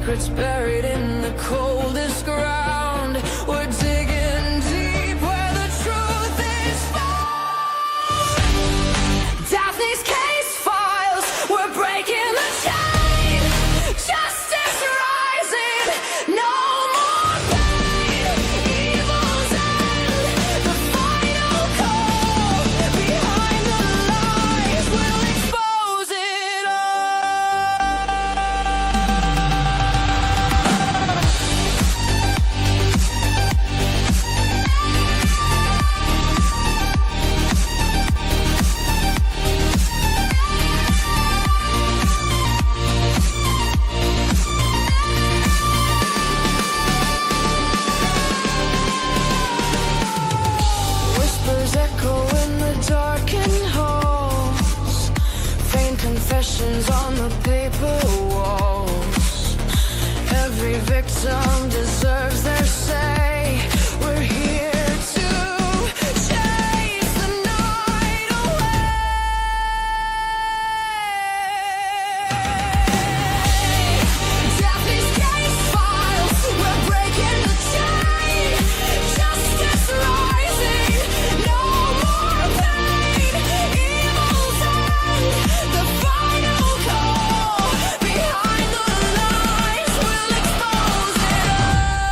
secrets buried in the coldest ground. We're digging deep where the truth is found. Daphne's case files, we're breaking the chain. Justice rising, no more pain. Evil's end, the final call. Behind the lies, we'll expose it Whispers echo in the darkened halls. Faint confessions on the paper walls. Every victim deserves their say. We're here to chase the night away. Daphne's case files, we're breaking the chain. Justice rising, no more pain. Evil's end, the final call. Behind the lies, we'll expose it all.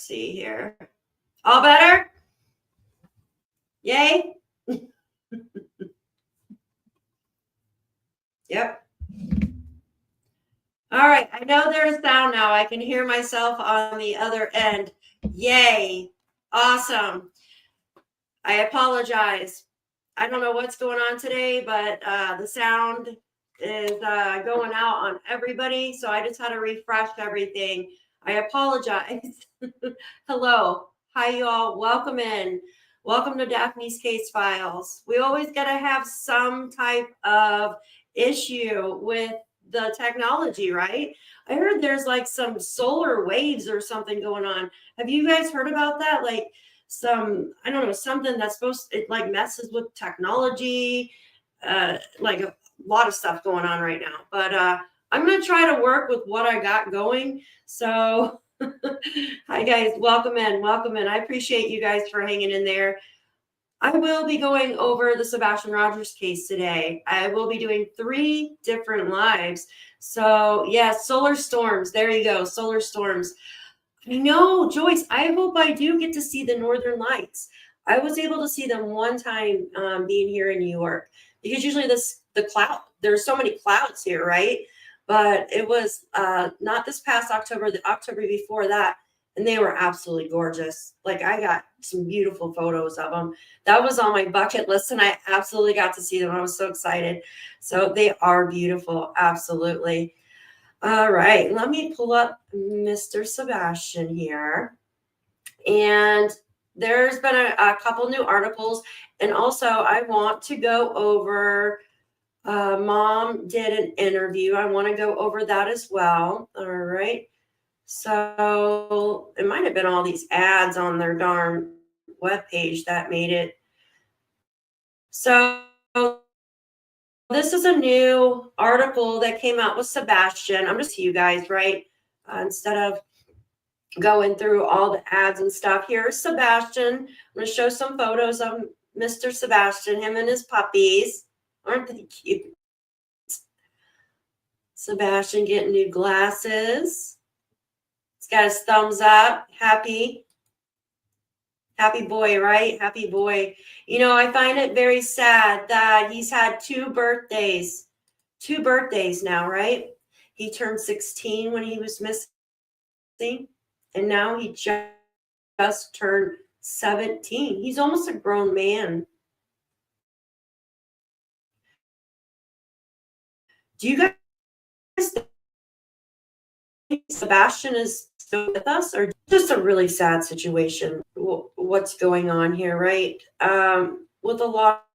see here. All better? Yay? Yep. All right. I know there's sound now. I can hear myself on the other end. Yay. Awesome. I apologize. I don't know what's going on today, but the sound is going out on everybody. So I just had to refresh everything. I apologize. Hello. Hi, you all. Welcome in. Welcome to Daphne's Case Files. We always got to have some type of issue with the technology, right? I heard there's like some solar waves or something going on. Have you guys heard about that? Like some, I don't know, something that's supposed to, it like messes with technology, like a lot of stuff going on right now. But I'm going to try to work with what I got going. So hi guys, welcome in, welcome in. I appreciate you guys for hanging in there. I will be going over the Sebastian Rogers case today. I will be doing 3 different lives. So yeah, solar storms. There you go, solar storms. I know, Joyce, I hope I do get to see the Northern Lights. I was able to see them one time being here in New York, because usually there's so many clouds here, right? But it was not this past October, the October before that, and they were absolutely gorgeous. Like I got some beautiful photos of them. That was on my bucket list, and I absolutely got to see them. I was so excited. So they are beautiful, absolutely. All right, let me pull up Mr. Sebastian here. And there's been a couple new articles. And also I want to go over, Mom did an interview. I want to go over that as well. All right. So it might have been all these ads on their darn webpage that made it. So this is a new article that came out with Sebastian. I'm just you guys, right? Instead of going through all the ads and stuff. Here's Sebastian. I'm going to show some photos of Mr. Sebastian, him and his puppies. Aren't they cute? Sebastian getting new glasses. He's got his thumbs up. Happy boy, right? Happy boy. You know, I find it very sad that he's had 2 birthdays. 2 birthdays now, right? He turned 16 when he was missing, and now he just turned 17. He's almost a grown man. Do you guys think Sebastian is still with us, or just a really sad situation? What's going on here, right? With a lot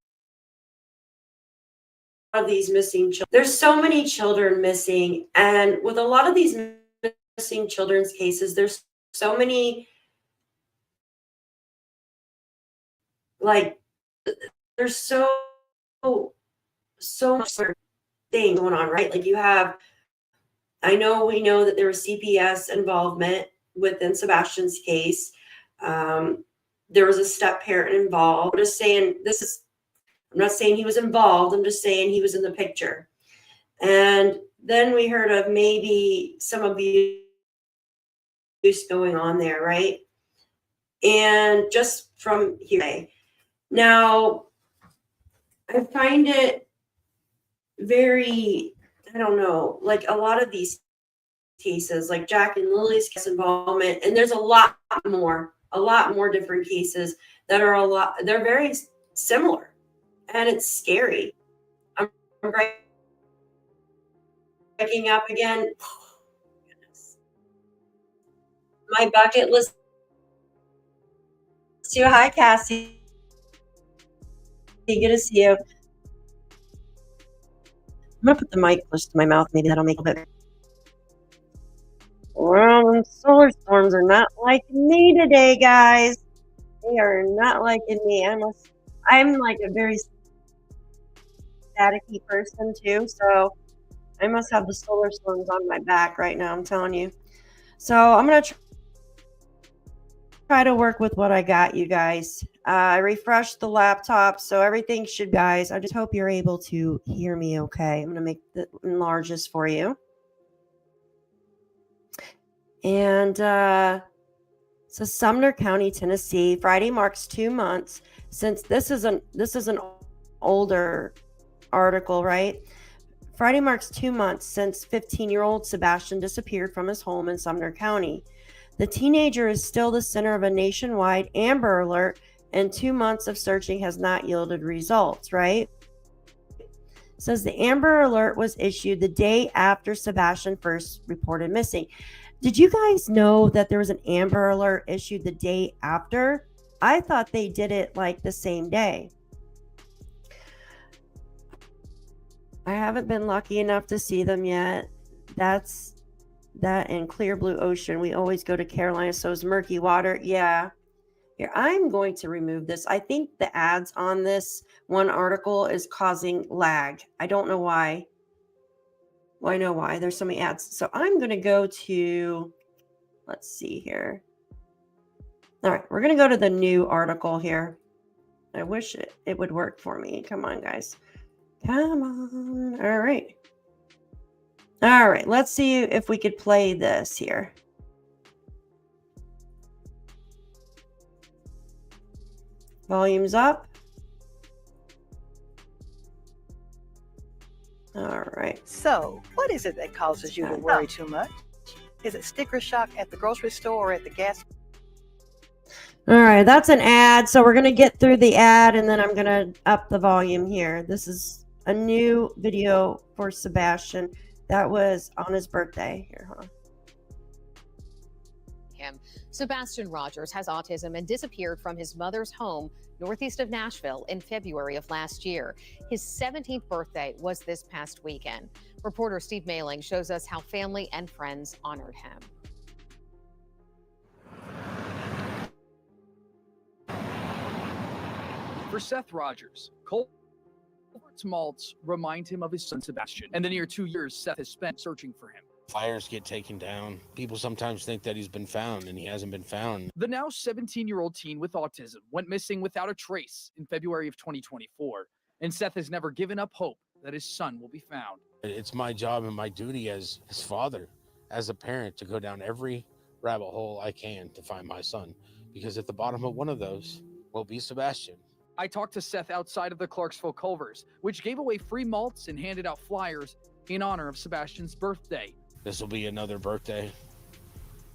of these missing children, there's so many children missing, and with a lot of these missing children's cases, there's so many, like, there's so much thing going on, right? Like we know that there was CPS involvement within Sebastian's case. There was a step parent involved. I'm just saying I'm not saying he was involved. I'm just saying he was in the picture. And then we heard of maybe some abuse going on there, right? And just from here. Now, I find it very, I don't know, like a lot of these cases, like Jack and Lily's case involvement, and there's a lot more different cases that are they're very similar, and it's scary. I'm breaking up again. Oh, goodness. My bucket list. See you. Hi, Cassie. Good to see you. I'm gonna put the mic close to my mouth. Maybe that'll make it better. Well, solar storms are not liking me today, guys. They are not liking me. I'm like a very staticky person too, so I must have the solar storms on my back right now. I'm telling you. So I'm gonna try to work with what I got, you guys. I refreshed the laptop, so everything should, guys. I just hope you're able to hear me okay. I'm going to enlarge this for you. And So Sumner County, Tennessee, Friday marks 2 months since this is an older article, right? Friday marks 2 months since 15-year-old Sebastian disappeared from his home in Sumner County. The teenager is still the center of a nationwide Amber Alert, and 2 months of searching has not yielded results, right? It says the Amber Alert was issued the day after Sebastian first reported missing. Did you guys know that there was an Amber Alert issued the day after? I thought they did it like the same day. I haven't been lucky enough to see them yet. That's that in clear blue ocean. We always go to Carolina, so is murky water. Yeah. Here, I'm going to remove this. I think the ads on this one article is causing lag. I don't know why. Well, I know why. There's so many ads. So I'm going to go to, let's see here. All right, we're going to go to the new article here. I wish it would work for me. Come on, guys. Come on. All right. All right, let's see if we could play this here. Volume's up. All right. So, what is it that causes you to worry too much? Is it sticker shock at the grocery store or at the gas? All right, that's an ad. So we're going to get through the ad and then I'm going to up the volume here. This is a new video for Sebastian that was on his birthday. Here, huh? Sebastian Rogers has autism and disappeared from his mother's home northeast of Nashville in February of last year. His 17th birthday was this past weekend. Reporter Steve Mailing shows us how family and friends honored him. For Seth Rogers, Culver's malts remind him of his son Sebastian, and the near 2 years Seth has spent searching for him. Fires get taken down. People sometimes think that he's been found, and he hasn't been found. The now 17-year-old teen with autism went missing without a trace in February of 2024, and Seth has never given up hope that his son will be found. It's my job and my duty as his father, as a parent, to go down every rabbit hole I can to find my son, because at the bottom of one of those will be Sebastian. I talked to Seth outside of the Clarksville Culvers, which gave away free malts and handed out flyers in honor of Sebastian's birthday. This will be another birthday.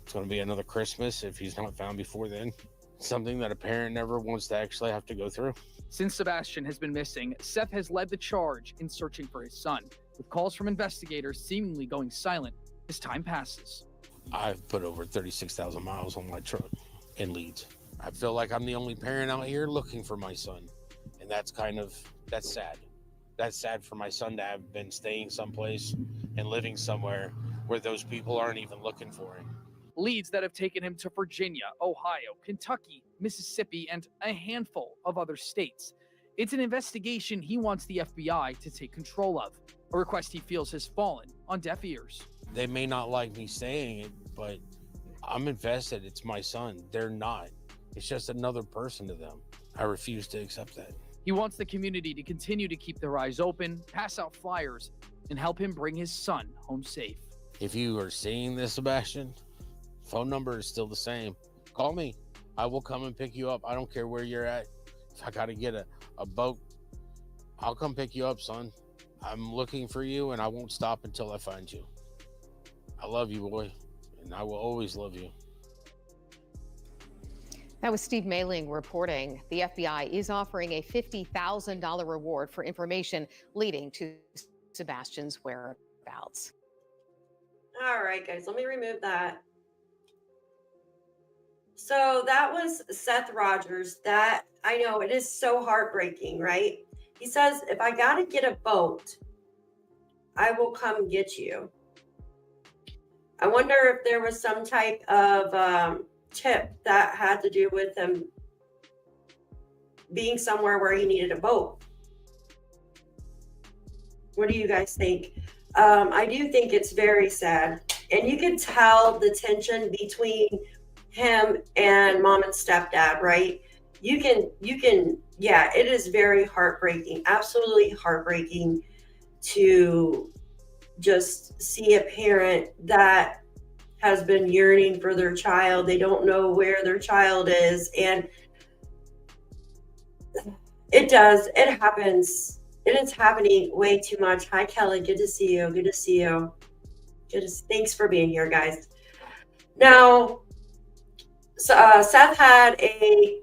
It's going to be another Christmas if he's not found before then. Something that a parent never wants to actually have to go through. Since Sebastian has been missing, Seth has led the charge in searching for his son, with calls from investigators seemingly going silent as time passes. I've put over 36,000 miles on my truck in leads. I feel like I'm the only parent out here looking for my son. And that's sad. That's sad for my son to have been staying someplace and living somewhere where those people aren't even looking for him. Leads that have taken him to Virginia, Ohio, Kentucky, Mississippi, and a handful of other states. It's an investigation he wants the FBI to take control of, a request he feels has fallen on deaf ears. They may not like me saying it, but I'm invested. It's my son. They're not. It's just another person to them. I refuse to accept that. He wants the community to continue to keep their eyes open, pass out flyers, and help him bring his son home safe. If you are seeing this, Sebastian, phone number is still the same. Call me. I will come and pick you up. I don't care where you're at. If I got to get a boat, I'll come pick you up, son. I'm looking for you, and I won't stop until I find you. I love you, boy, and I will always love you. That was Steve Mailing reporting. The FBI is offering a $50,000 reward for information leading to Sebastian's whereabouts. All right, guys, let me remove that. So that was Seth Rogers. That, I know, it is so heartbreaking, right? He says, if I got to get a boat, I will come get you. I wonder if there was some type of tip that had to do with him being somewhere where he needed a boat. What do you guys think? I do think it's very sad. And you can tell the tension between him and mom and stepdad, right? You can, yeah, it is very heartbreaking, absolutely heartbreaking to just see a parent that has been yearning for their child. They don't know where their child is. And it happens. It is happening way too much. Hi, Kelly. Good to see you. Good to see you. Thanks for being here, guys. Now, Seth had a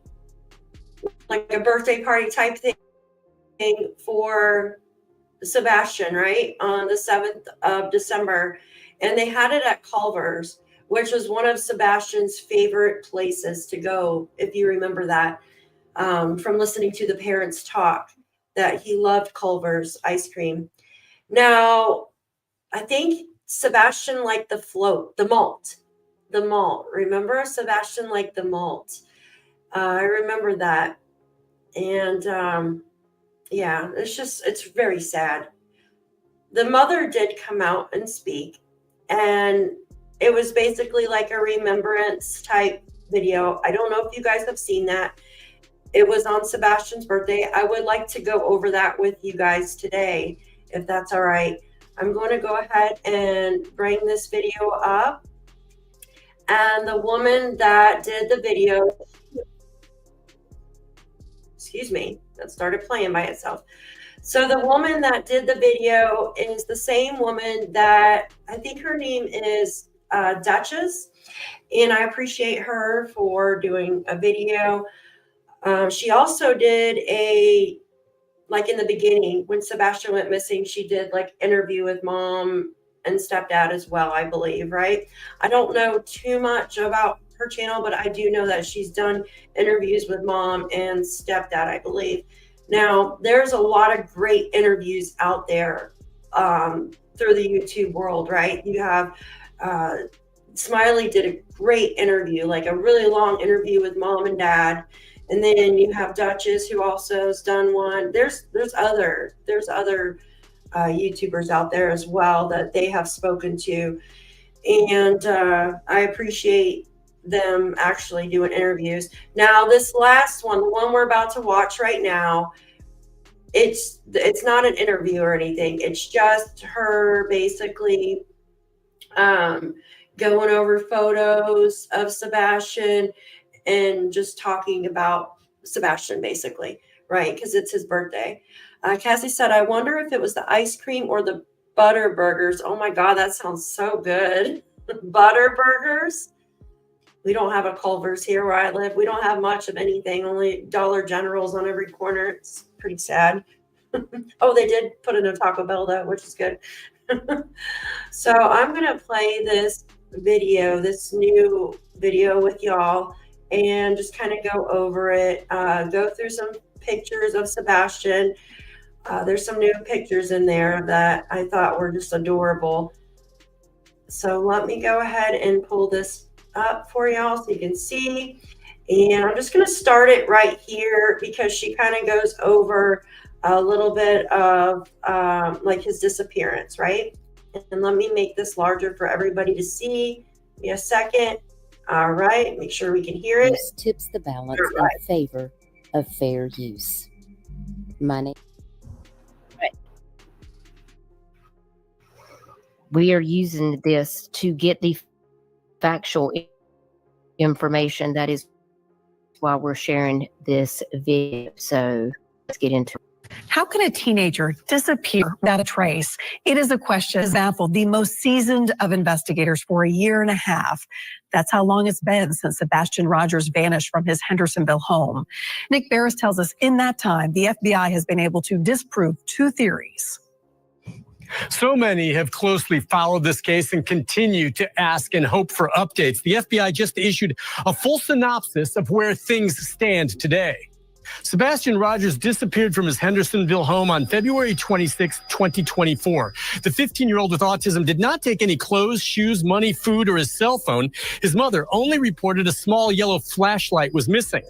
birthday party type thing for Sebastian, right, on the 7th of December, and they had it at Culver's, which was one of Sebastian's favorite places to go, if you remember that, from listening to the parents talk, that he loved Culver's ice cream. Now, I think Sebastian liked the float, the malt. Remember, Sebastian liked the malt. I remember that. And yeah, it's very sad. The mother did come out and speak, and it was basically like a remembrance type video. I don't know if you guys have seen that. It was on Sebastian's birthday. I would like to go over that with you guys today, if that's all right. I'm going to go ahead and bring this video up. And the woman that did the video, excuse me, that started playing by itself. So the woman that did the video is the same woman that, I think her name is Duchess, and I appreciate her for doing a video. She also did like in the beginning when Sebastian went missing, she did like interview with mom and stepdad as well, I believe, right? I don't know too much about her channel, but I do know that she's done interviews with mom and stepdad, I believe. Now, there's a lot of great interviews out there through the YouTube world, right? You have Smiley did a great interview, like a really long interview with mom and dad. And then you have Duchess, who also has done one. There's other YouTubers out there as well that they have spoken to. And I appreciate them actually doing interviews. Now, this last one, the one we're about to watch right now, it's not an interview or anything. It's just her basically going over photos of Sebastian and just talking about Sebastian, basically, right? Because it's his birthday. Cassie said, I wonder if it was the ice cream or the butter burgers. Oh my God, that sounds so good. Butter burgers. We don't have a Culver's here where I live. We don't have much of anything, only Dollar Generals on every corner. It's pretty sad. Oh, they did put in a Taco Bell though, which is good. So I'm going to play this video, this new video with y'all, and just kind of go over it, go through some pictures of Sebastian. There's some new pictures in there that I thought were just adorable. So let me go ahead and pull this up for y'all so you can see. And I'm just going to start it right here because she kind of goes over a little bit of like his disappearance, right? And let me make this larger for everybody to see. Give me a second. All right, make sure we can hear it. Use tips the balance Right. in favor of fair use. My name. We are using this to get the factual information. That is why we're sharing this video. So let's get into it. How can a teenager disappear without a trace? It is a question that baffled the most seasoned of investigators for a year and a half. That's how long it's been since Sebastian Rogers vanished from his Hendersonville home. Nick Barris tells us in that time, the FBI has been able to disprove two theories. So many have closely followed this case and continue to ask and hope for updates. The FBI just issued a full synopsis of where things stand today. Sebastian Rogers disappeared from his Hendersonville home on February 26, 2024. The 15-year-old with autism did not take any clothes, shoes, money, food, or his cell phone. His mother only reported a small yellow flashlight was missing.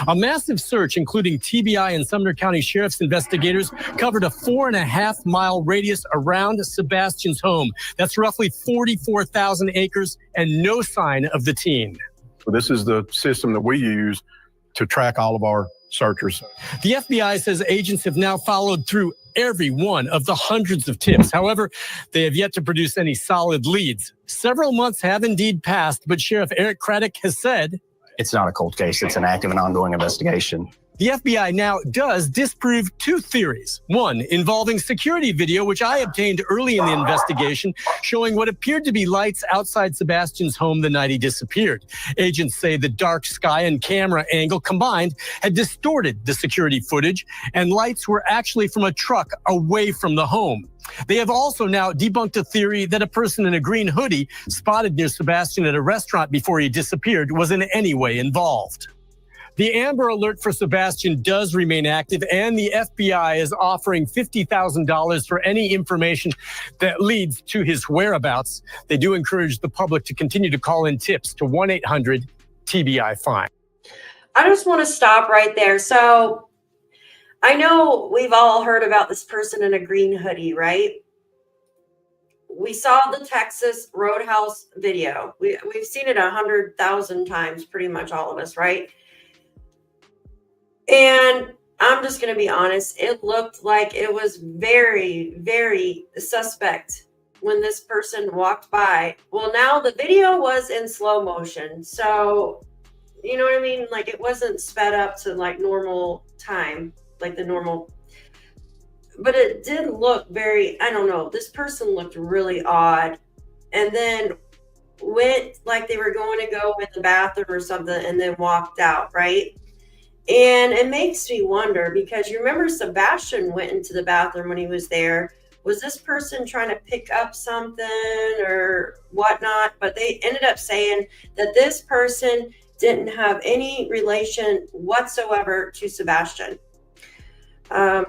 A massive search, including TBI and Sumner County Sheriff's investigators, covered a 4.5-mile radius around Sebastian's home. That's roughly 44,000 acres and no sign of the teen. So this is the system that we use to track all of our searchers. The FBI says agents have now followed through every one of the hundreds of tips. However, they have yet to produce any solid leads. Several months have indeed passed, but Sheriff Eric Craddock has said, "It's not a cold case. It's an active and ongoing investigation." the FBI now does disprove two theories. One, involving security video, which I obtained early in the investigation, showing what appeared to be lights outside Sebastian's home the night he disappeared. Agents say the dark sky and camera angle combined had distorted the security footage, and lights were actually from a truck away from the home. They have also now debunked a theory that a person in a green hoodie spotted near Sebastian at a restaurant before he disappeared was in any way involved. The Amber Alert for Sebastian does remain active, and the FBI is offering $50,000 for any information that leads to his whereabouts. They do encourage the public to continue to call in tips to 1-800-TBI-FIND. I just want to stop right there. So I know we've all heard about this person in a green hoodie, right? We saw the Texas Roadhouse video. We've seen it 100,000 times, pretty much all of us, right? And I'm just going to be honest. It looked like it was very, very suspect when this person walked by. Well, now the video was in slow motion. So, you know what I mean? Like, it wasn't sped up to like normal time, like the normal. But it did look very, I don't know. This person looked really odd. And then went like they were going to go in the bathroom or something and then walked out, right? And it makes me wonder, because you remember Sebastian went into the bathroom when he was there. Was this person trying to pick up something or whatnot? But they ended up saying that this person didn't have any relation whatsoever to Sebastian. I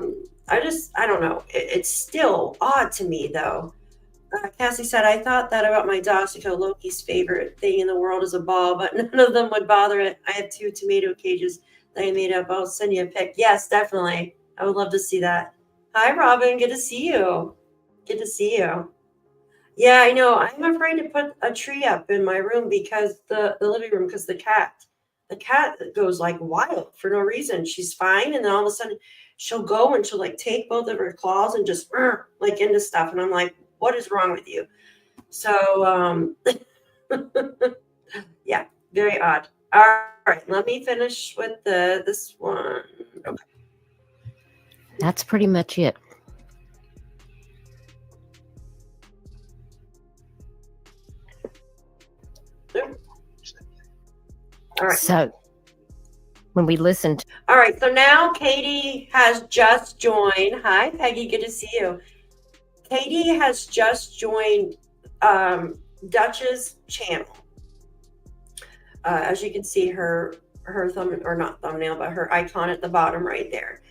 don't know. It's still odd to me, though. Cassie said, I thought that about my dogs, because Loki's favorite thing in the world is a ball, but none of them would bother it. I have 2 tomato cages that I made up. I'll send you a pic. Yes, definitely. I would love to see that. Hi, Robin. Good to see you. Good to see you. Yeah, I know. I'm afraid to put a tree up in my room, because the living room, because the cat goes like wild for no reason. She's fine. And then all of a sudden she'll go and she'll like take both of her claws and just like into stuff. And I'm like, what is wrong with you? So, yeah, very odd. All right, let me finish with this one. Okay. That's pretty much it. All right. So when we listened. All right, so now Katie has just joined. Hi, Peggy, good to see you. Katie has just joined Dutch's channel. As you can see, her thumb, or not thumbnail, but her icon at the bottom right there.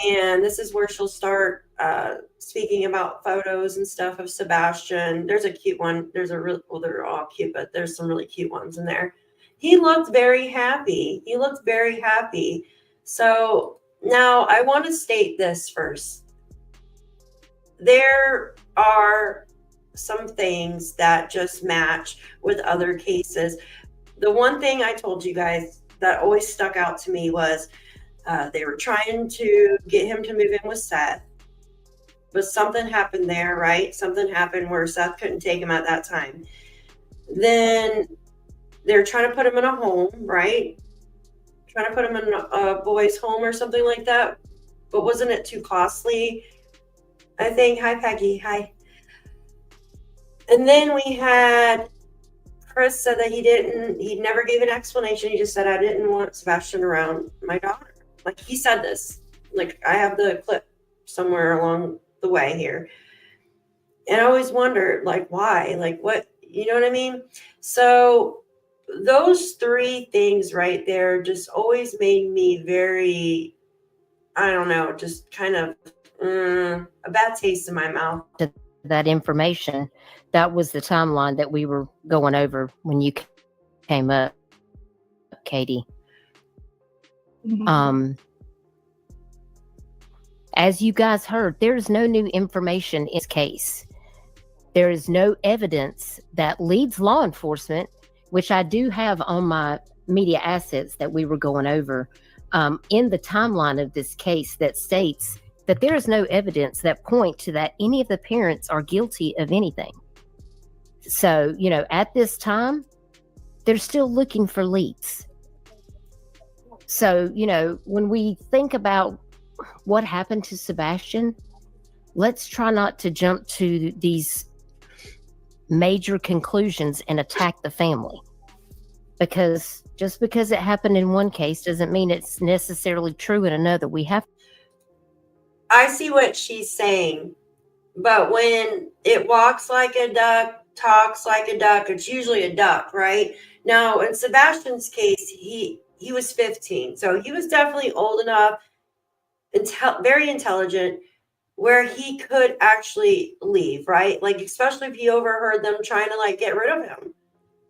And this is where she'll start speaking about photos and stuff of Sebastian. There's a cute one. There's a real, well, they're all cute, but there's some really cute ones in there. He looked very happy. He looked very happy. So now I want to state this first. There are some things that just match with other cases. The one thing I told you guys that always stuck out to me was they were trying to get him to move in with Seth, but something happened there, right? Something happened where Seth couldn't take him at that time. Then they're trying to put him in a home, right? Trying to put him in a boys' home or something like that. But wasn't it too costly? I think. Hi, Peggy. Hi. And then we had Chris said that he never gave an explanation. He just said, I didn't want Sebastian around my daughter. Like, he said this. Like, I have the clip somewhere along the way here. And I always wondered, like, why? Like, what? You know what I mean? So those 3 things right there just always made me very, I don't know, just kind of a bad taste in my mouth. That information, that was the timeline that we were going over when you came up, Katie. Mm-hmm. As you guys heard, there's no new information in this case. There is no evidence that leads law enforcement, which I do have on my media assets that we were going over, in the timeline of this case, that states that there is no evidence that point to that any of the parents are guilty of anything. So, at this time, they're still looking for leads. So, when we think about what happened to Sebastian, let's try not to jump to these major conclusions and attack the family. Because just because it happened in one case doesn't mean it's necessarily true in another. I see what she's saying, but when it walks like a duck, talks like a duck, it's usually a duck, right? Now, in Sebastian's case, he was 15, so he was definitely old enough, very intelligent, where he could actually leave, right? Like, especially if he overheard them trying to, like, get rid of him.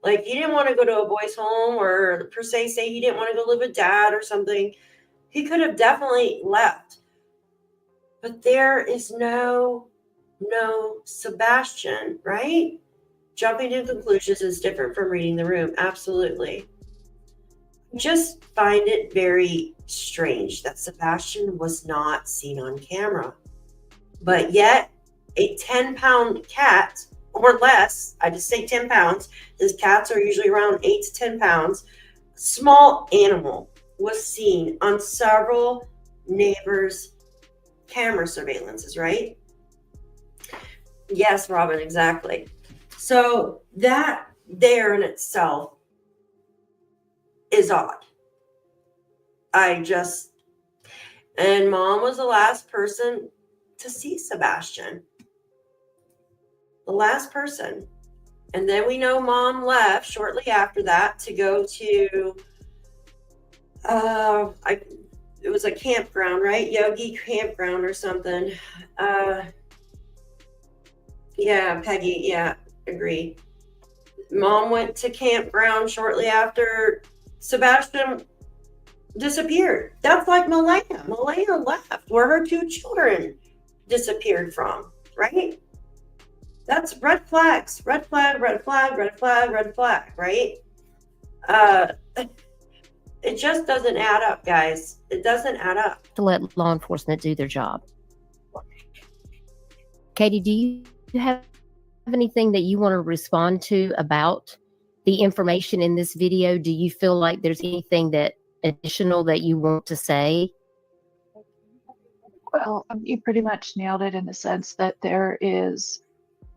Like, he didn't want to go to a boys' home, or per se say he didn't want to go live with dad or something. He could have definitely left. But there is no Sebastian, right? Jumping to conclusions is different from reading the room. Absolutely. Just find it very strange that Sebastian was not seen on camera. But yet, a 10-pound cat or less, I just say 10 pounds, because cats are usually around 8 to 10 pounds, small animal was seen on several neighbors' camera surveillances, right? Yes, Robin, exactly. So that there in itself is odd. And Mom was the last person to see Sebastian. The last person. And then we know Mom left shortly after that to go to it was a campground, right? Yogi campground or something. Yeah, Peggy, yeah, agree. Mom went to campground shortly after Sebastian disappeared. That's like Malaya. Malaya left where her 2 children disappeared from, right? That's red flags. Red flag, red flag, red flag, red flag, right? It just doesn't add up, guys. It doesn't add up. To let law enforcement do their job. Katie, do you have anything that you want to respond to about the information in this video? Do you feel like there's anything that additional that you want to say? Well, you pretty much nailed it in the sense that there is,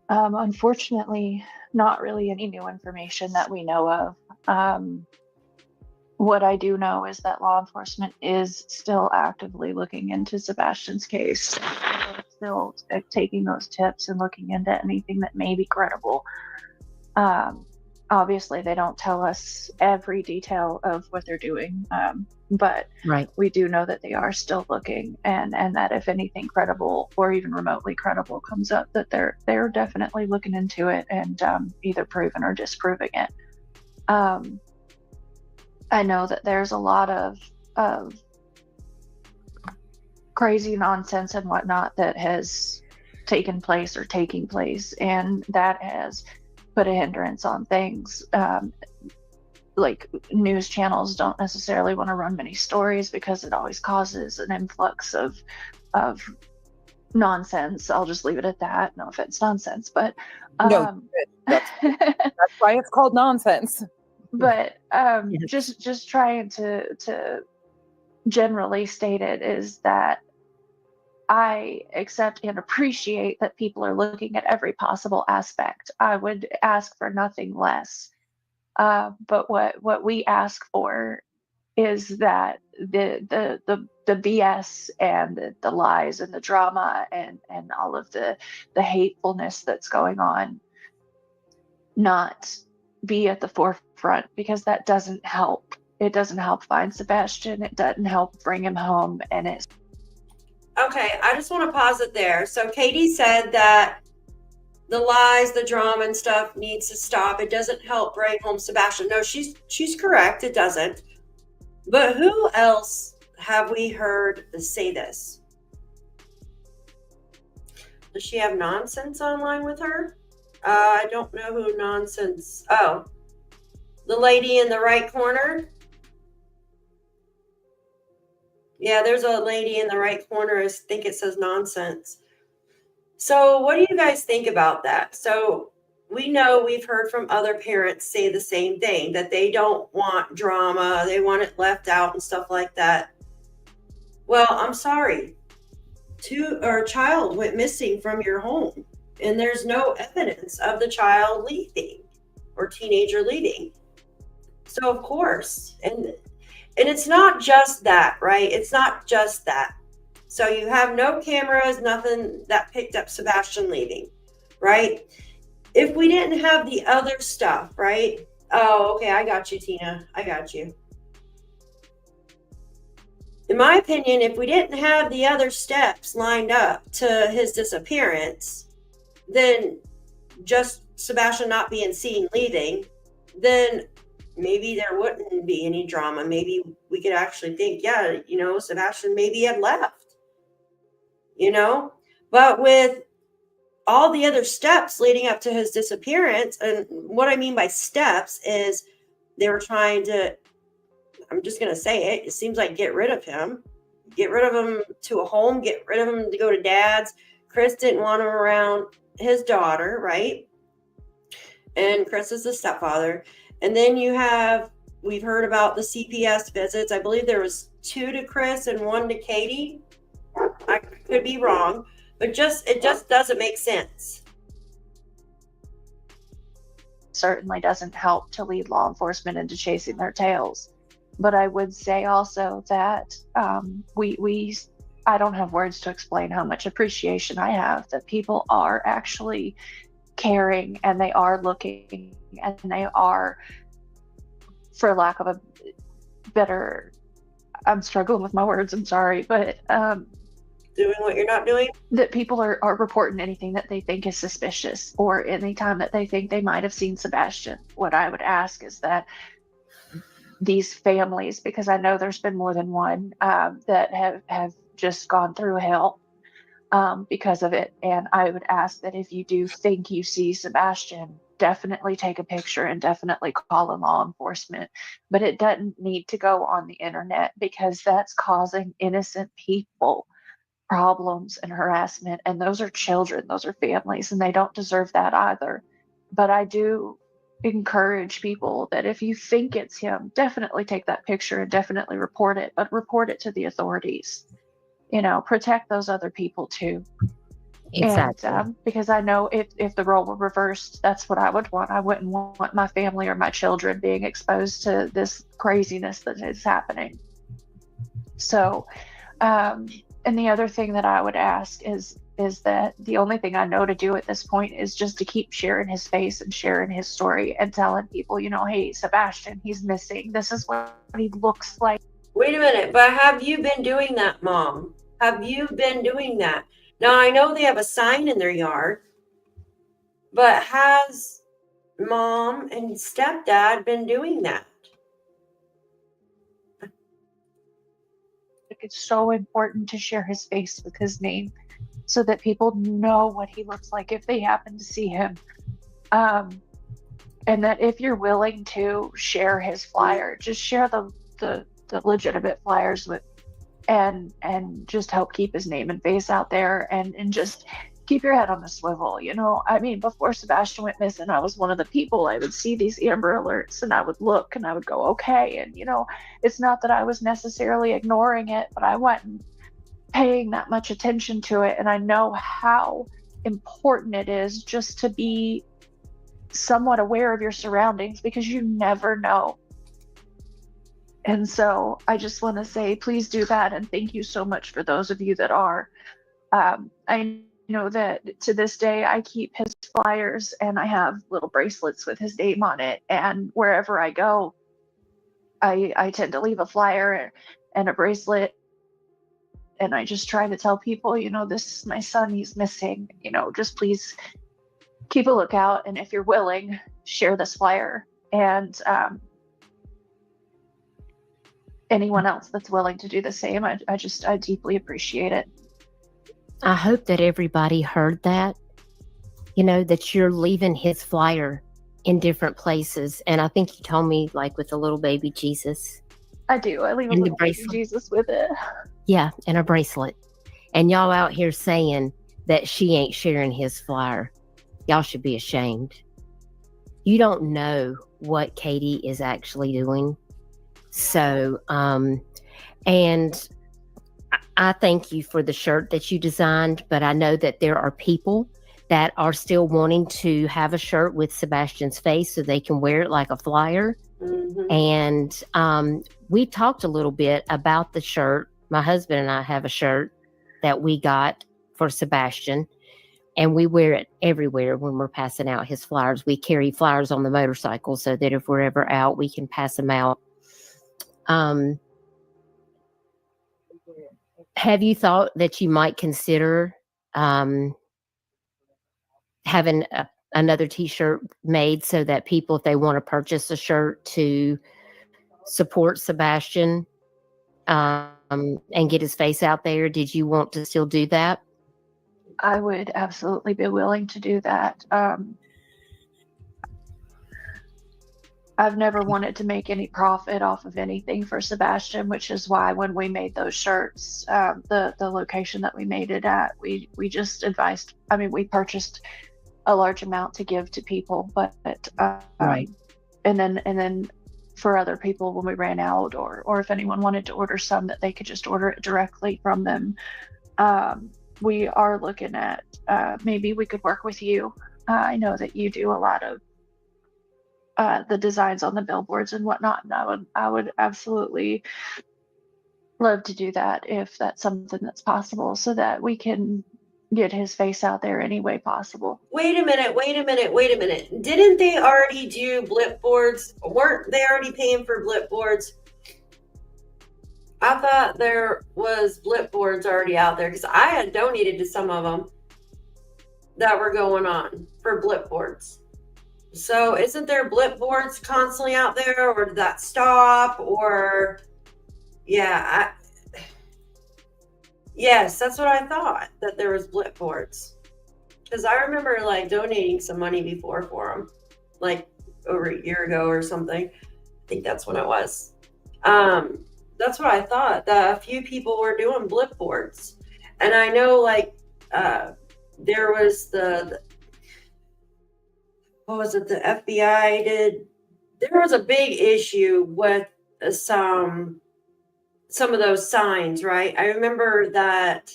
unfortunately, not really any new information that we know of. What I do know is that law enforcement is still actively looking into Sebastian's case, still taking those tips and looking into anything that may be credible. Obviously, they don't tell us every detail of what they're doing, but right. We do know that they are still looking, and that if anything credible or even remotely credible comes up, that they're definitely looking into it and either proving or disproving it. I know that there's a lot of crazy nonsense and whatnot that has taken place or taking place, and that has put a hindrance on things. Like news channels don't necessarily want to run many stories because it always causes an influx of nonsense. I'll just leave it at that. No offense, nonsense, but no, that's why it's called nonsense. But just trying to generally state it is that I accept and appreciate that people are looking at every possible aspect. I would ask for nothing less. But what we ask for is that the BS and the lies and the drama and all of the hatefulness that's going on not be at the forefront, because that doesn't help. It doesn't help find Sebastian. It doesn't help bring him home. And it's okay. I just want to pause it there. So Katie said that the lies, the drama and stuff needs to stop. It doesn't help bring home Sebastian. No, she's correct. It doesn't. But who else have we heard say this? Does she have Nonsense online with her? I don't know who Nonsense. Oh, the lady in the right corner. Yeah, there's a lady in the right corner. I think it says nonsense. So what do you guys think about that? So we know we've heard from other parents say the same thing, that they don't want drama. They want it left out and stuff like that. Well, I'm sorry. A child went missing from your home and there's no evidence of the child leaving or teenager leaving. So of course, and it's not just that, right? It's not just that. So you have no cameras, nothing that picked up Sebastian leaving, right? If we didn't have the other stuff, right? Oh, okay, I got you, Tina. I got you. In my opinion, if we didn't have the other steps lined up to his disappearance, then just Sebastian not being seen leaving, then maybe there wouldn't be any drama. Maybe we could actually think, yeah, Sebastian maybe had left, but with all the other steps leading up to his disappearance, and what I mean by steps is they were trying to, I'm just going to say it seems like get rid of him to a home, get rid of him to go to dad's. Chris didn't want him around his daughter, right? And Chris is the stepfather. And then we've heard about the CPS visits. I believe there was 2 to Chris and 1 to Katie. I could be wrong, but it just doesn't make sense. Certainly doesn't help to lead law enforcement into chasing their tails. But I would say also that I don't have words to explain how much appreciation I have that people are actually caring and they are looking and they are, for lack of a better, I'm struggling with my words, I'm sorry, but doing what you're not doing, that people are reporting anything that they think is suspicious or any time that they think they might have seen Sebastian. What I would ask is that these families, because I know there's been more than one that have just gone through hell because of it. And I would ask that if you do think you see Sebastian, definitely take a picture and definitely call in law enforcement. But it doesn't need to go on the internet because that's causing innocent people problems and harassment. And those are children, those are families, and they don't deserve that either. But I do encourage people that if you think it's him, definitely take that picture and definitely report it, but report it to the authorities. Protect those other people too. Exactly. And because I know if the role were reversed, that's what I would want. I wouldn't want my family or my children being exposed to this craziness that is happening. So, and the other thing that I would ask is that the only thing I know to do at this point is just to keep sharing his face and sharing his story and telling people, hey, Sebastian, he's missing. This is what he looks like. Wait a minute, but have you been doing that, Mom? Have you been doing that? Now, I know they have a sign in their yard, but has Mom and Stepdad been doing that? It's so important to share his face with his name so that people know what he looks like if they happen to see him. And that if you're willing to share his flyer, just share the legitimate flyers with and just help keep his name and face out there and just keep your head on the swivel. Before Sebastian went missing, I was one of the people. I would see these Amber Alerts and I would look and I would go, okay. And, it's not that I was necessarily ignoring it, but I wasn't paying that much attention to it. And I know how important it is just to be somewhat aware of your surroundings because you never know. And so I just want to say, please do that. And thank you so much for those of you that are. I know that to this day, I keep his flyers and I have little bracelets with his name on it. And wherever I go, I tend to leave a flyer and a bracelet. And I just try to tell people, this is my son, he's missing, just please keep a lookout. And if you're willing, share this flyer. And anyone else that's willing to do the same, I deeply appreciate it. I hope that everybody heard that, that you're leaving his flyer in different places. And I think you told me, like, with the little baby Jesus. I do. I leave a And the little baby bracelet. Jesus with it. Yeah, and a bracelet. And y'all out here saying that she ain't sharing his flyer. Y'all should be ashamed. You don't know what Katie is actually doing. So, and I thank you for the shirt that you designed, but I know that there are people that are still wanting to have a shirt with Sebastian's face so they can wear it like a flyer. And we talked a little bit about the shirt. My husband and I have a shirt that we got for Sebastian, and we wear it everywhere when we're passing out his flyers. We carry flyers on the motorcycle so that if we're ever out, we can pass them out. Have you thought that you might consider having another t-shirt made so that people, if they want to purchase a shirt to support Sebastian and get his face out there, did you want to still do that? I would absolutely be willing to do that. I've never wanted to make any profit off of anything for Sebastian, which is why when we made those shirts, the location that we made it at, we just advised, I mean, we purchased a large amount to give to people, but Right. and then for other people when we ran out, or if anyone wanted to order some, that they could just order it directly from them. We are looking at maybe we could work with you. I know that you do a lot of the designs on the billboards and whatnot, and I would absolutely love to do that if that's something that's possible, so that we can get his face out there any way possible. Wait a minute. Didn't they already do blip boards? Weren't they already paying for blip boards? I thought there was blip boards already out there, because I had donated to some of them that were going on for blip boards. So isn't there blip boards constantly out there, or did that stop? Or yes, that's what I thought, that there was blip boards, because I remember like donating some money before for them, like over a year ago or something. I think that's when it was. That's what I thought. A few people were doing blip boards, and I know like there was what was it? The FBI did. There was a big issue with some of those signs, right? I remember that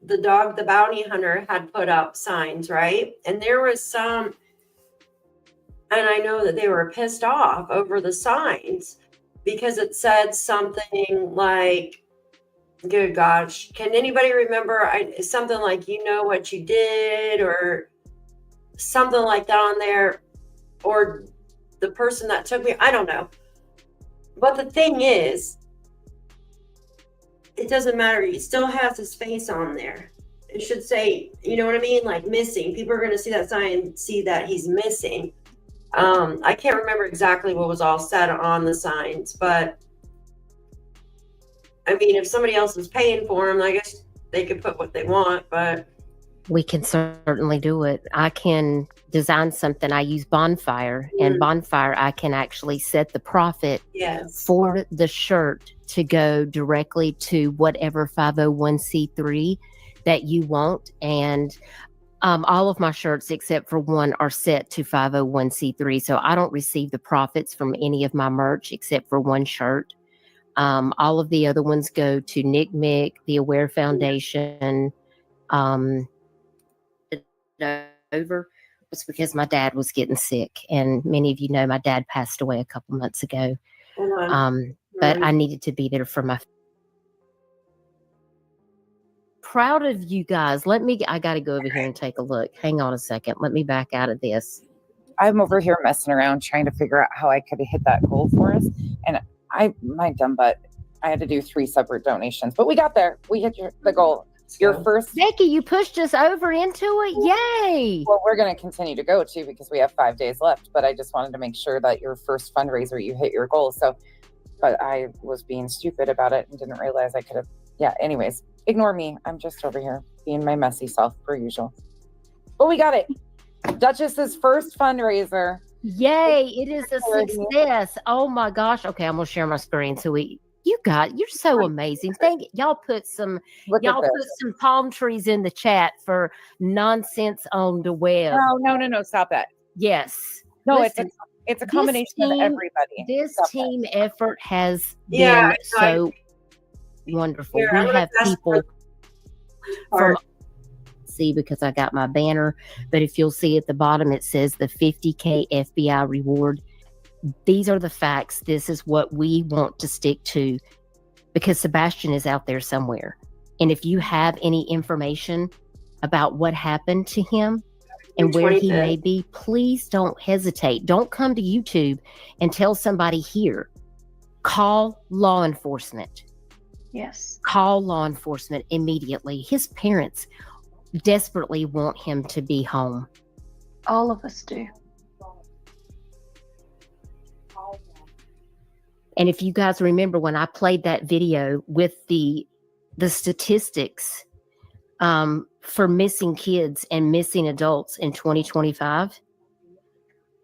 the Dog the Bounty Hunter had put up signs, right? And there was some, and I know that they were pissed off over the signs because it said something like, good gosh, can anybody remember something like, you know what you did, or something like that on there, or the person that took me, I don't know. But the thing is, it doesn't matter. He still has his face on there. It should say, you know what I mean? Like missing. People are going to see that sign and see that he's missing. I can't remember exactly what was all said on the signs, but I mean, if somebody else is paying for them, I guess they could put what they want, but We can certainly do it. I can design something. I use Bonfire, and Bonfire, I can actually set the profit for the shirt to go directly to whatever 501c3 that you want. And all of my shirts, except for one, are set to 501c3. So I don't receive the profits from any of my merch except for one shirt. All of the other ones go to Nick Mick, the Aware Foundation. Over was because my dad was getting sick, and many of you know my dad passed away a couple months ago. But I needed to be there for my proud of you guys. I got to go over here and take a look. Hang on a second. Let me back out of this. I'm over here messing around trying to figure out how I could have hit that goal for us. And my dumb butt, I had to do 3 separate donations, but we got there. We hit the goal. Your first, Becky, you pushed us over into it. Yay! Well, we're going to continue to go too, because we have 5 days left. But I just wanted to make sure that your first fundraiser, you hit your goal. So, but I was being stupid about it and didn't realize I could have. Yeah. Anyways, ignore me. I'm just over here being my messy self per usual. But we got it. Duchess's first fundraiser. Yay! It is a success. Oh my gosh. Okay, I'm gonna share my screen so we You're so amazing. Thank you. Y'all put some palm trees in the chat for nonsense on the web. No. Stop that. Yes. No, Listen, it's a combination of everybody. This team effort has Yeah, been so wonderful. Here, I'm We gonna have fast people from because I got my banner, but if you'll see at the bottom, it says the 50K FBI reward. These are the facts. This is what we want to stick to because Sebastian is out there somewhere. And if you have any information about what happened to him and where he may be, please don't hesitate. Don't come to YouTube and tell somebody here. Call law enforcement. Yes. Call law enforcement immediately. His parents desperately want him to be home. All of us do. And if you guys remember when I played that video with the statistics for missing kids and missing adults in 2025,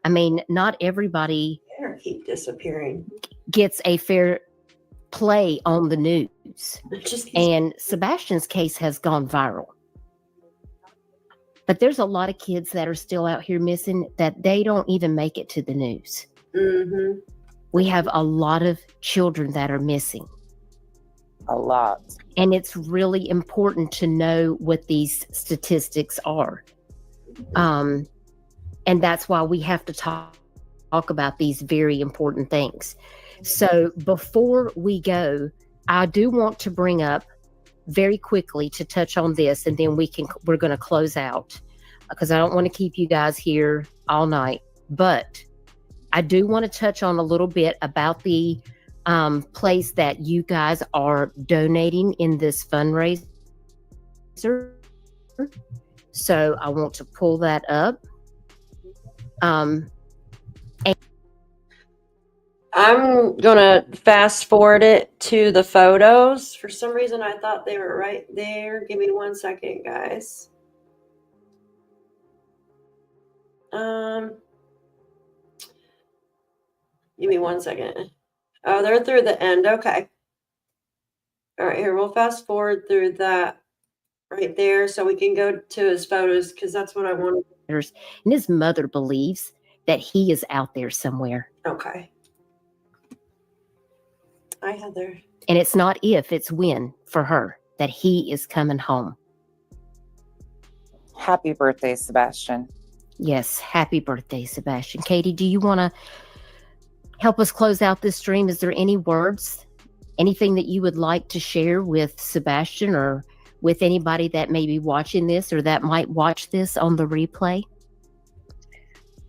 I mean, not everybody keep disappearing gets a fair play on the news. And Sebastian's case has gone viral. But there's a lot of kids that are still out here missing that they don't even make it to the news. Mm-hmm. We have a lot of children that are missing. A lot. And it's really important to know what these statistics are. And that's why we have to talk about these very important things. So before we go, I do want to bring up very quickly to touch on this, and then we're going to close out because I don't want to keep you guys here all night. But I do want to touch on a little bit about the place that you guys are donating in this fundraiser. So I want to pull that up. And I'm gonna fast forward it to the photos. For some reason, I thought they were right there. Give me 1 second, guys. Give me 1 second. Oh, they're through the end. Okay. All right, here, we'll fast forward through that right there so we can go to his photos because that's what I wanted. And his mother believes that he is out there somewhere. Okay. Hi, Heather. And it's not if, it's when for her that he is coming home. Happy birthday, Sebastian. Yes, happy birthday, Sebastian. Katie, do you want to help us close out this stream? Is there any words, anything that you would like to share with Sebastian or with anybody that may be watching this or that might watch this on the replay?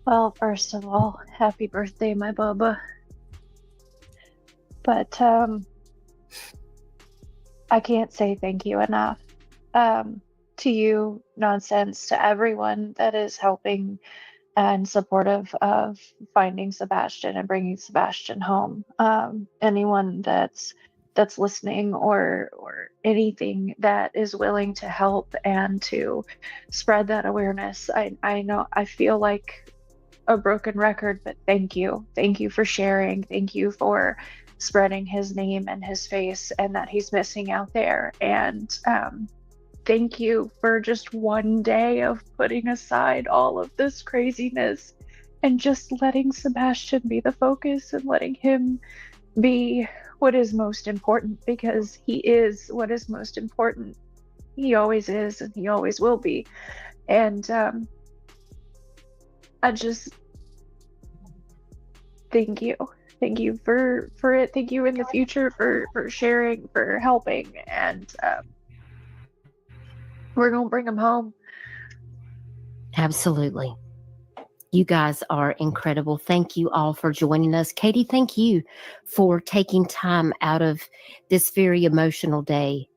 Well, first of all, happy birthday, my Bubba. But I can't say thank you enough to you, Nonsense, to everyone that is helping and supportive of finding Sebastian and bringing Sebastian home. Anyone that's listening or anything that is willing to help and to spread that awareness. I know I feel like a broken record, but thank you for sharing. Thank you for spreading his name and his face and that he's missing out there. And thank you for just one day of putting aside all of this craziness and just letting Sebastian be the focus and letting him be what is most important, because he is what is most important. He always is and he always will be. And I just thank you for it. Thank you in the future for sharing, for helping, and we're gonna bring him home. Absolutely. You guys are incredible. Thank you all for joining us. Katie, thank you for taking time out of this very emotional day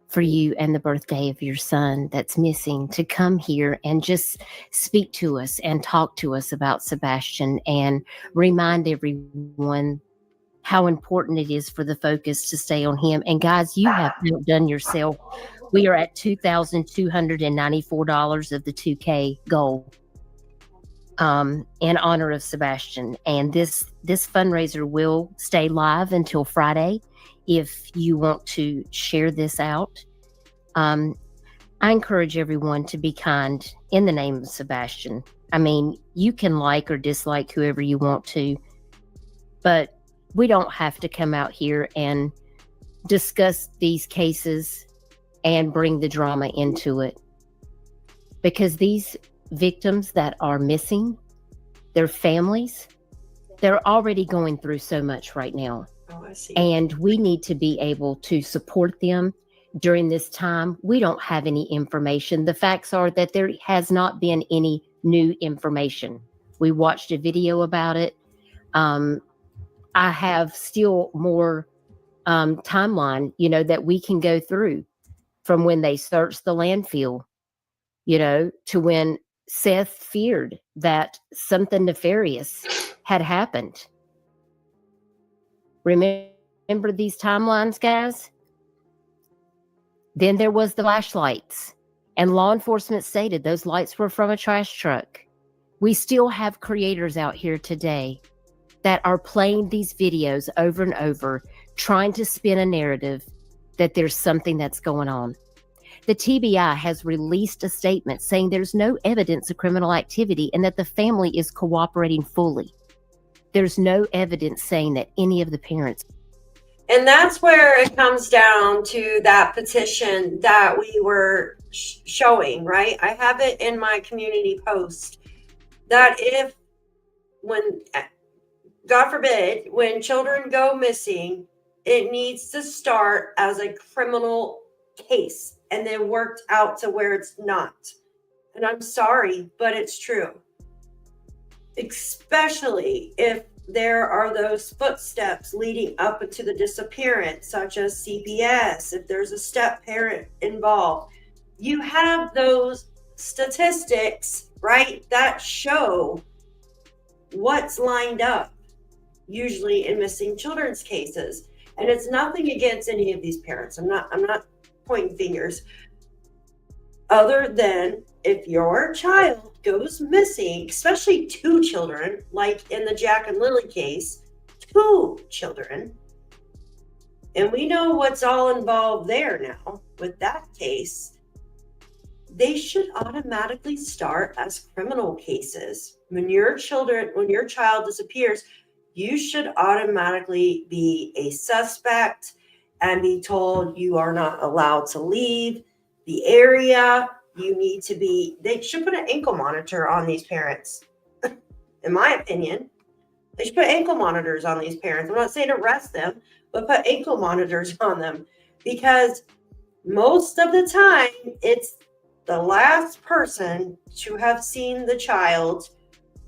for you and the birthday of your son that's missing to come here and just speak to us and talk to us about Sebastian and remind everyone how important it is for the focus to stay on him. And guys, you have done yourself. We are at $2,294 of the 2K goal in honor of Sebastian. And this fundraiser will stay live until Friday. if you want to share this out. I encourage everyone to be kind in the name of Sebastian. I mean, you can like or dislike whoever you want to, but we don't have to come out here and discuss these cases and bring the drama into it. Because these victims that are missing, their families, they're already going through so much right now. Oh, I see. And we need to be able to support them during this time. We don't have any information. The facts are that there has not been any new information. We watched a video about it. I have still more timeline, that we can go through from when they searched the landfill, to when Seth feared that something nefarious had happened. Remember these timelines, guys? Then there was the flashlights, and law enforcement stated those lights were from a trash truck. We still have creators out here today that are playing these videos over and over, trying to spin a narrative that there's something that's going on. The TBI has released a statement saying there's no evidence of criminal activity and that the family is cooperating fully. There's no evidence saying that any of the parents. And that's where it comes down to that petition that we were showing, right? I have it in my community post that when, God forbid, when children go missing, it needs to start as a criminal case and then worked out to where it's not. And I'm sorry, but it's true. Especially if there are those footsteps leading up into the disappearance, such as CPS, if there's a step parent involved. You have those statistics, right, that show what's lined up, usually in missing children's cases. And it's nothing against any of these parents. I'm not pointing fingers. Other than if your child goes missing, especially two children, like in the Jack and Lily case, two children, and we know what's all involved there now with that case, they should automatically start as criminal cases. When your child disappears, you should automatically be a suspect and be told you are not allowed to leave the area. They should put an ankle monitor on these parents. In my opinion, they should put ankle monitors on these parents. I'm not saying arrest them, but put ankle monitors on them, because most of the time it's the last person to have seen the child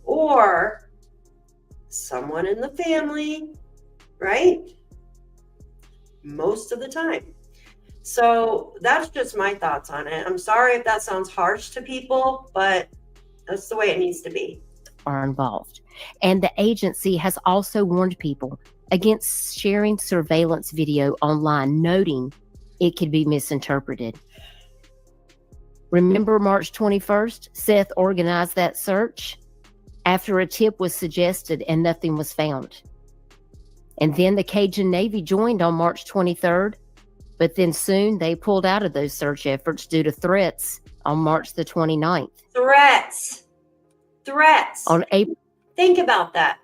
or someone in the family, right? Most of the time. So that's just my thoughts on it. I'm sorry if that sounds harsh to people, but that's the way it needs to be. Are involved. And the agency has also warned people against sharing surveillance video online, noting it could be misinterpreted. Remember March 21st, Seth organized that search after a tip was suggested and nothing was found. And then the Cajun Navy joined on March 23rd, but then soon they pulled out of those search efforts due to threats on March the 29th. Threats. On April. Think about that.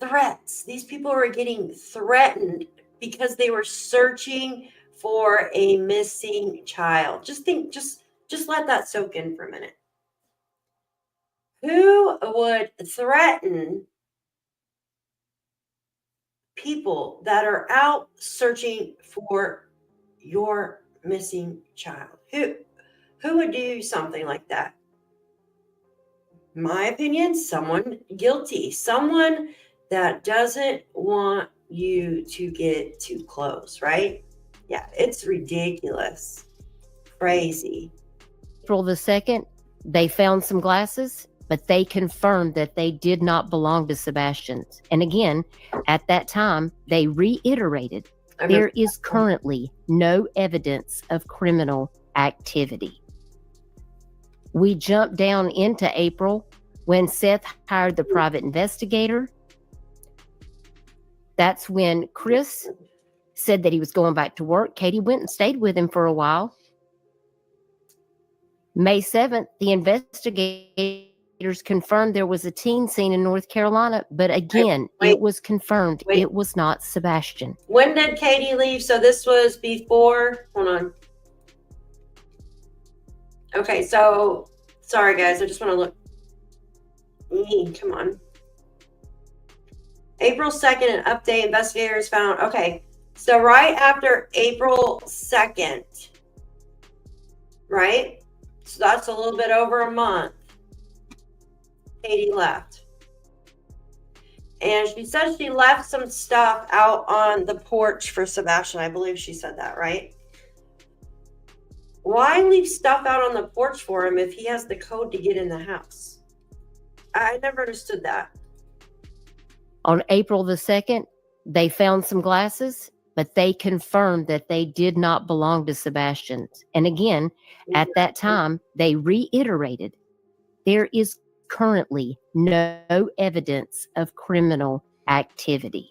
Threats. These people are getting threatened because they were searching for a missing child. Just let that soak in for a minute. Who would threaten people that are out searching for your missing child? Who would do something like that? My opinion, someone guilty, someone that doesn't want you to get too close, right? Yeah, it's ridiculous. Crazy. April the 2nd, they found some glasses, but they confirmed that they did not belong to Sebastian's. And again, at that time, they reiterated there is currently no evidence of criminal activity. We jumped down into April when Seth hired the private investigator. That's when Chris said that he was going back to work. Katie went and stayed with him for a while. May 7th, the investigators confirmed there was a teen seen in North Carolina, but again, it was confirmed it was not Sebastian. When did Katie leave? So this was before, hold on. Okay, so sorry guys, I just want to look. Come on. April 2nd, an update, investigators found, okay, so right after April 2nd, right? So that's a little bit over a month. Katie left. And she said she left some stuff out on the porch for Sebastian. I believe she said that, right? Why leave stuff out on the porch for him if he has the code to get in the house? I never understood that. On April the 2nd, they found some glasses, but they confirmed that they did not belong to Sebastian's. And again, at that time, they reiterated there is currently no evidence of criminal activity.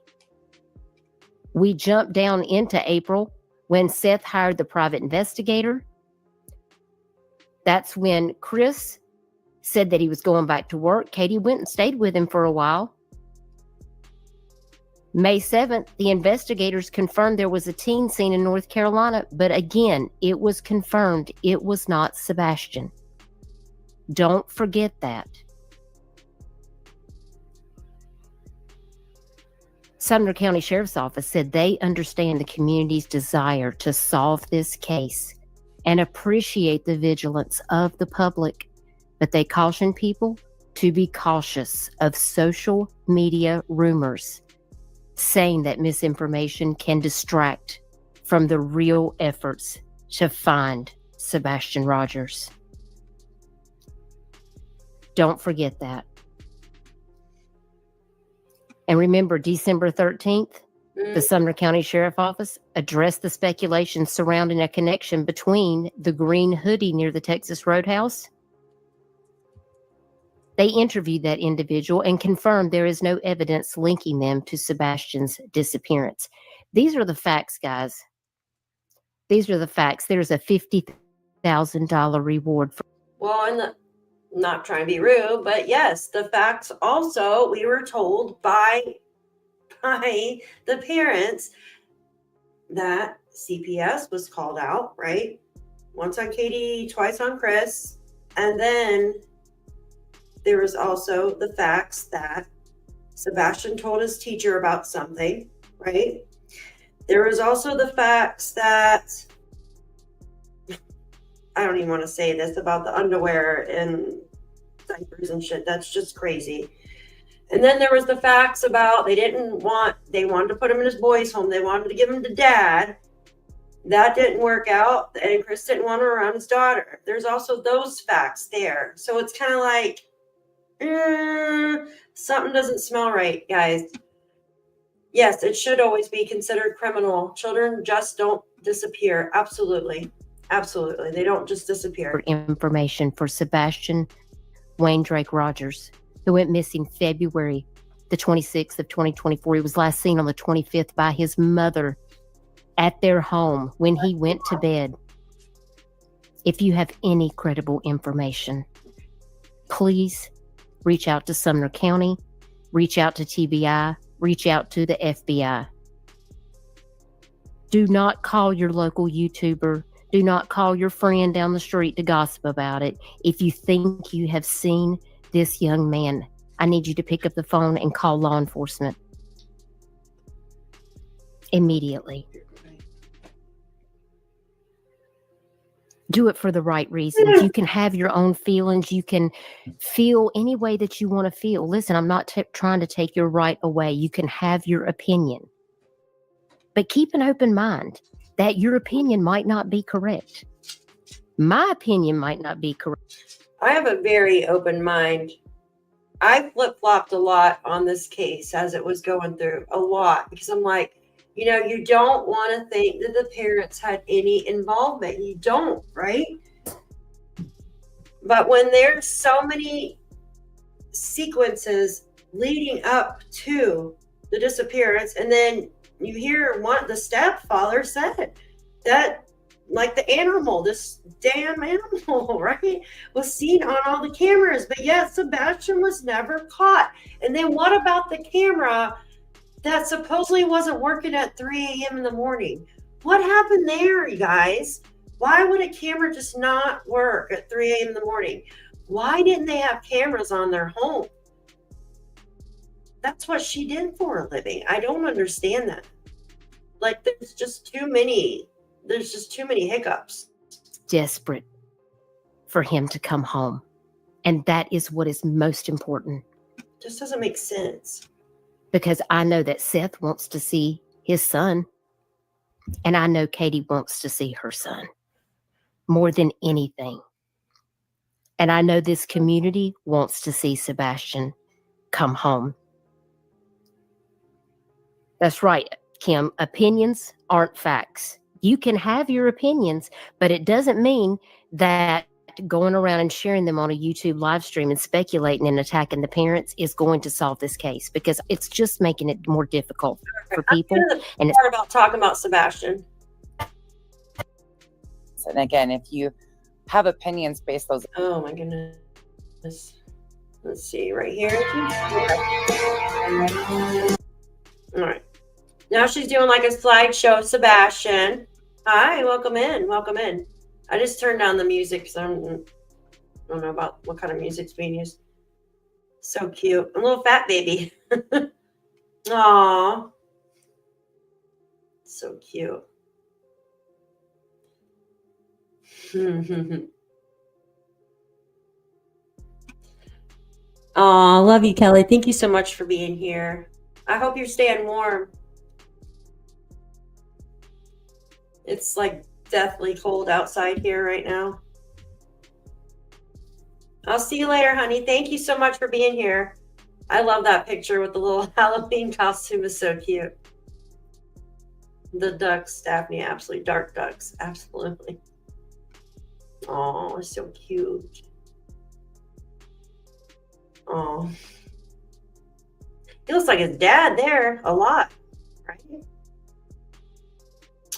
We jumped down into April when Seth hired the private investigator. That's when Chris said that he was going back to work. Katie went and stayed with him for a while. May 7th, the investigators confirmed there was a teen seen in North Carolina, but again, it was confirmed it was not Sebastian. Don't forget that. Sumner County Sheriff's Office said they understand the community's desire to solve this case and appreciate the vigilance of the public, but they caution people to be cautious of social media rumors, saying that misinformation can distract from the real efforts to find Sebastian Rogers. Don't forget that. And remember, December 13th, the Sumner County Sheriff Office addressed the speculation surrounding a connection between the green hoodie near the Texas Roadhouse. They interviewed that individual and confirmed there is no evidence linking them to Sebastian's disappearance. These are the facts, guys. These are the facts. There's a $50,000 reward for. Well, and not trying to be rude, but yes, the facts also, we were told by the parents that CPS was called out, right? Once on Katie, twice on Chris. And then there was also the facts that Sebastian told his teacher about something, right? There was also the facts that, I don't even want to say this, about the underwear and diapers and shit. That's just crazy. And then there was the facts about they wanted to put him in his boys' home. They wanted to give him to dad. That didn't work out. And Chris didn't want her around his daughter. There's also those facts there. So it's kind of like, something doesn't smell right, guys. Yes, it should always be considered criminal. Children just don't disappear. Absolutely. Absolutely. They don't just disappear. Information for Sebastian Wayne Drake Rogers, who went missing February the 26th of 2024. He was last seen on the 25th by his mother at their home when he went to bed. If you have any credible information, please reach out to Sumner County, reach out to TBI, reach out to the FBI. Do not call your local YouTuber. Do not call your friend down the street to gossip about it. If you think you have seen this young man, I need you to pick up the phone and call law enforcement immediately. Do it for the right reasons. You can have your own feelings. You can feel any way that you want to feel. Listen, I'm not trying to take your right away. You can have your opinion. But keep an open mind that your opinion might not be correct. My opinion might not be correct. I have a very open mind. I flip-flopped a lot on this case as it was going through, a lot, because I'm like, you know, you don't want to think that the parents had any involvement. You don't, right? But when there's so many sequences leading up to the disappearance, and then you hear the stepfather said that, like, the animal, this damn animal, right, was seen on all the cameras, but yet Sebastian was never caught. And then what about the camera that supposedly wasn't working at 3 a.m. in the morning? What happened there, you guys? Why would a camera just not work at 3 a.m. in the morning? Why didn't they have cameras on their home? That's what she did for a living. I don't understand that. Like, there's just too many hiccups. Desperate for him to come home. And that is what is most important. Just doesn't make sense. Because I know that Seth wants to see his son. And I know Katie wants to see her son more than anything. And I know this community wants to see Sebastian come home. That's right, Kim. Opinions aren't facts. You can have your opinions, but it doesn't mean that going around and sharing them on a YouTube live stream and speculating and attacking the parents is going to solve this case, because it's just making it more difficult for people. And it's about talking about Sebastian. And again, if you have opinions based those. Oh my goodness. Let's see right here. All right. Now she's doing like a slideshow of Sebastian. Hi, welcome in. Welcome in. I just turned down the music because I don't know about what kind of music's being used. So cute. A little fat baby. Aw. So cute. Aw, love you, Kelly. Thank you so much for being here. I hope you're staying warm. It's like deathly cold outside here right now. I'll see you later, honey. Thank you so much for being here. I love that picture with the little Halloween costume. Is so cute. The ducks, Daphne, absolutely dark ducks, absolutely. Oh, so cute. Oh, he looks like his dad there a lot, right?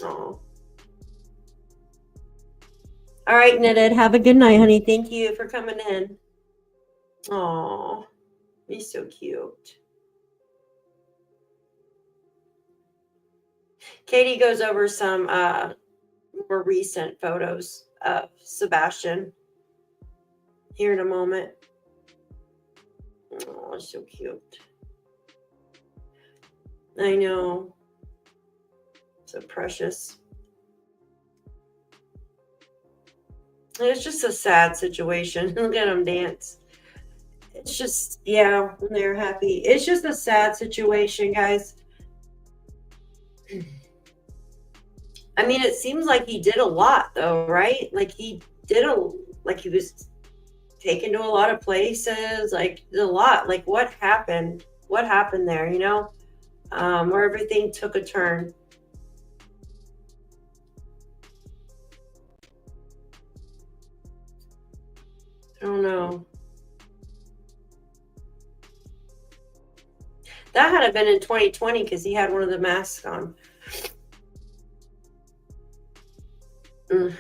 Oh. All right, Knitted. Have a good night, honey. Thank you for coming in. Oh, he's so cute. Katie goes over some more recent photos of Sebastian here in a moment. Oh, so cute. I know. So precious. It's just a sad situation. Look at them dance. It's just, yeah, when they're happy. It's just a sad situation, guys. I mean, it seems like he did a lot, though, right? Like he was taken to a lot of places, like a lot. Like what happened? What happened there, you know? Where everything took a turn. I don't know. That had been in 2020 because he had one of the masks on. It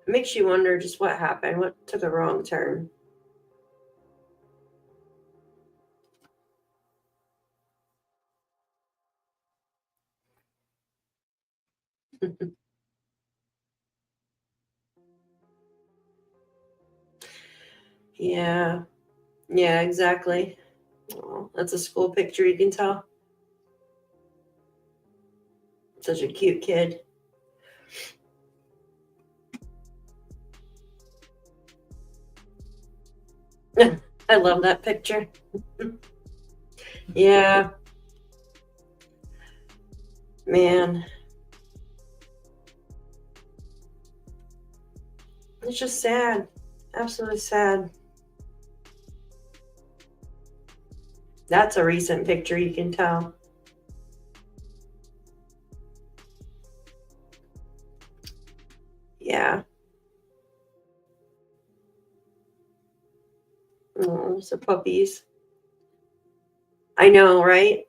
makes you wonder just what happened, what took a wrong turn. Yeah. Yeah, exactly. Oh, that's a school picture, you can tell. Such a cute kid. I love that picture. Yeah. Man. It's just sad. Absolutely sad. That's a recent picture, you can tell. Yeah. Oh, so puppies. I know, right?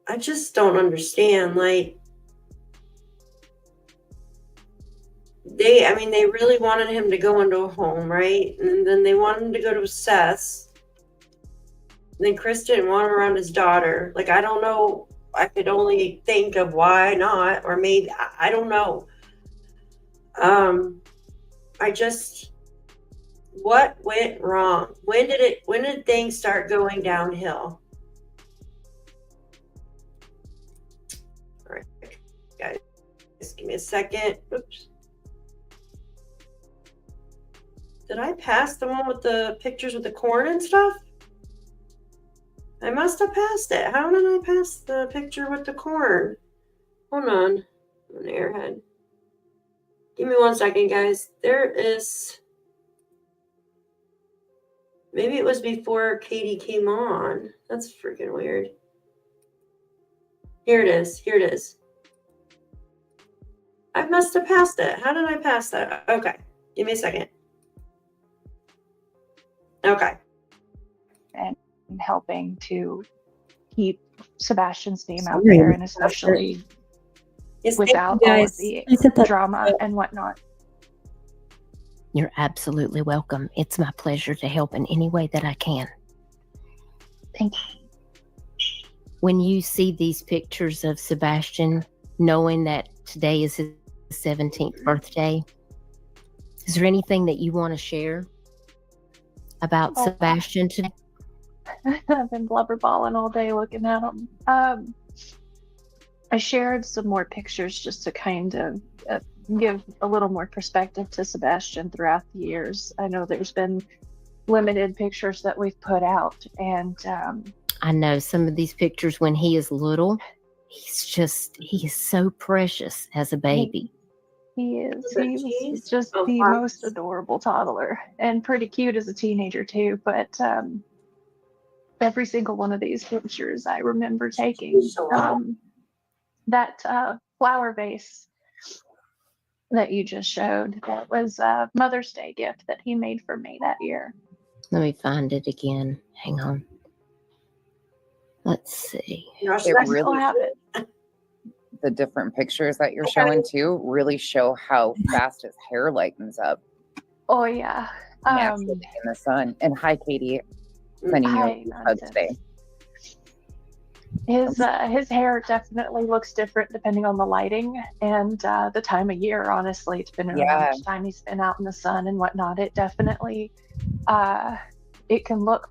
I just don't understand. Like, they really wanted him to go into a home, right? And then they wanted him to go to Seth's. And then Chris didn't want him around his daughter. Like, I don't know. I could only think of why not, or maybe, I don't know. What went wrong? When did things start going downhill? All right, guys, just give me a second. Oops. Did I pass the one with the pictures with the corn and stuff? I must have passed it. How did I pass the picture with the corn? Hold on. I'm an airhead. Give me 1 second, guys. There is... Maybe it was before Katie came on. That's freaking weird. Here it is. Here it is. I must have passed it. How did I pass that? Okay. Give me a second. Okay. And helping to keep Sebastian's name out there, and especially without all of the drama and whatnot. You're absolutely welcome. It's my pleasure to help in any way that I can. Thank you. When you see these pictures of Sebastian, knowing that today is his 17th birthday, is there anything that you want to share about Sebastian today? I've been blubberballing all day looking at them. I shared some more pictures just to kind of give a little more perspective to Sebastian throughout the years. I know there's been limited pictures that we've put out, and I know some of these pictures when he is little, he is so precious as a baby. He was just the most adorable toddler, and pretty cute as a teenager too, but every single one of these pictures I remember taking. That flower vase that you just showed, that was a Mother's Day gift that he made for me that year. Let me find it again. Hang on. Let's see. It really, the different pictures that you're showing too really show how fast his hair lightens up. Oh yeah. In the sun. And hi, Katie. Sending you a hug today. His hair definitely looks different depending on the lighting and the time of year, honestly, depending on how much time he's been out in the sun and whatnot. It definitely, it can look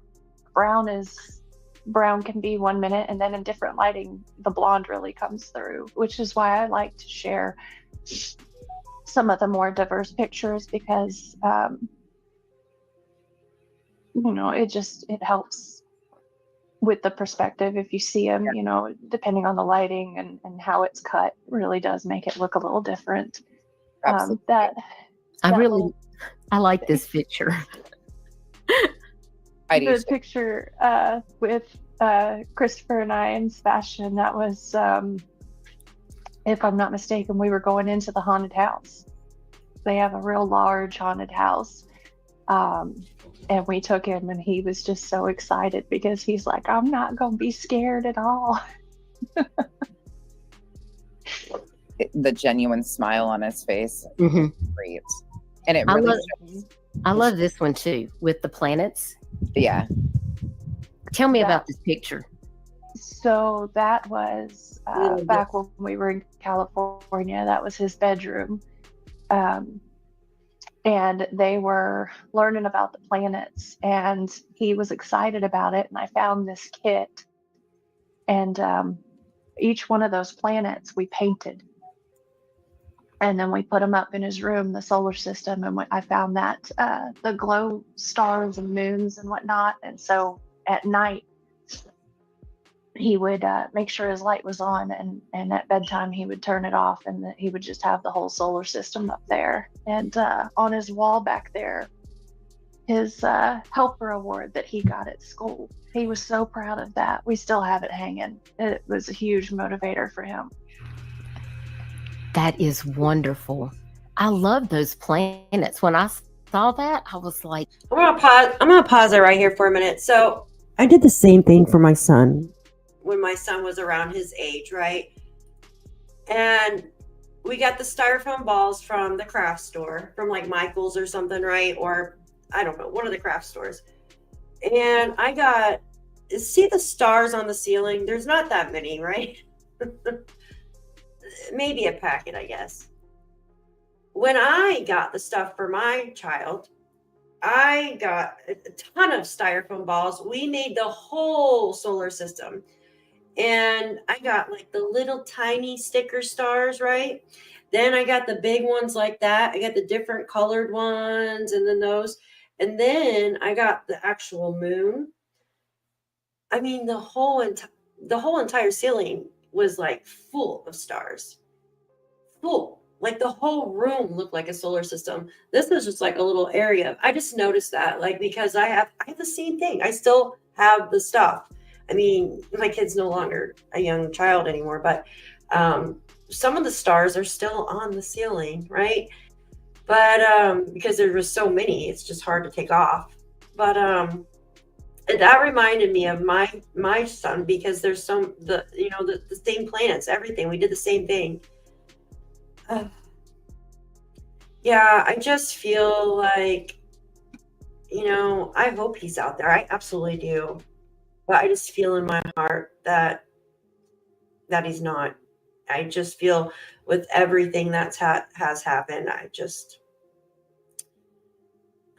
brown as brown can be 1 minute, and then in different lighting, the blonde really comes through, which is why I like to share some of the more diverse pictures, because, it helps with the perspective. If you see him, depending on the lighting and how it's cut, really does make it look a little different. I like this picture. The picture with Christopher and I and Sebastian, that was, if I'm not mistaken, we were going into the haunted house. They have a real large haunted house. And we took him, and he was just so excited because he's like, I'm not going to be scared at all. The genuine smile on his face. Mm-hmm. Great. And it really I love this one too, with the planets. Yeah. Tell me about this picture. So that was back when we were in California. That was his bedroom. And they were learning about the planets, and he was excited about it. And I found this kit, and each one of those planets we painted, and then we put them up in his room, the solar system. And I found that the glow stars and moons and whatnot. And so at night, he would make sure his light was on, and at bedtime he would turn it off, and he would just have the whole solar system up there. And on his wall back there, his helper award that he got at school, he was so proud of that. We still have it hanging. It was a huge motivator for him. That is wonderful. I love those planets. When I saw that, I was like, I'm gonna pause it right here for a minute. So I did the same thing for my son. when my son was around his age, right? And we got the styrofoam balls from the craft store, from like Michael's or something, right? Or I don't know, one of the craft stores. And I got, see the stars on the ceiling? There's not that many, right? Maybe a packet, I guess. When I got the stuff for my child, I got a ton of styrofoam balls. We made the whole solar system. And I got like the little tiny sticker stars, right? Then I got the big ones like that. I got the different colored ones and then those. And then I got the actual moon. I mean, the whole entire ceiling was like full of stars. Full. Like the whole room looked like a solar system. This was just like a little area. I just noticed that, like, because I have the same thing. I still have the stuff. I mean, my kid's no longer a young child anymore, but some of the stars are still on the ceiling, right? But because there was so many, it's just hard to take off. But that reminded me of my son, because there's the same planets, everything. We did the same thing. Yeah, I just feel like, I hope he's out there. I absolutely do. But I just feel in my heart that he's not. I just feel with everything that's has happened,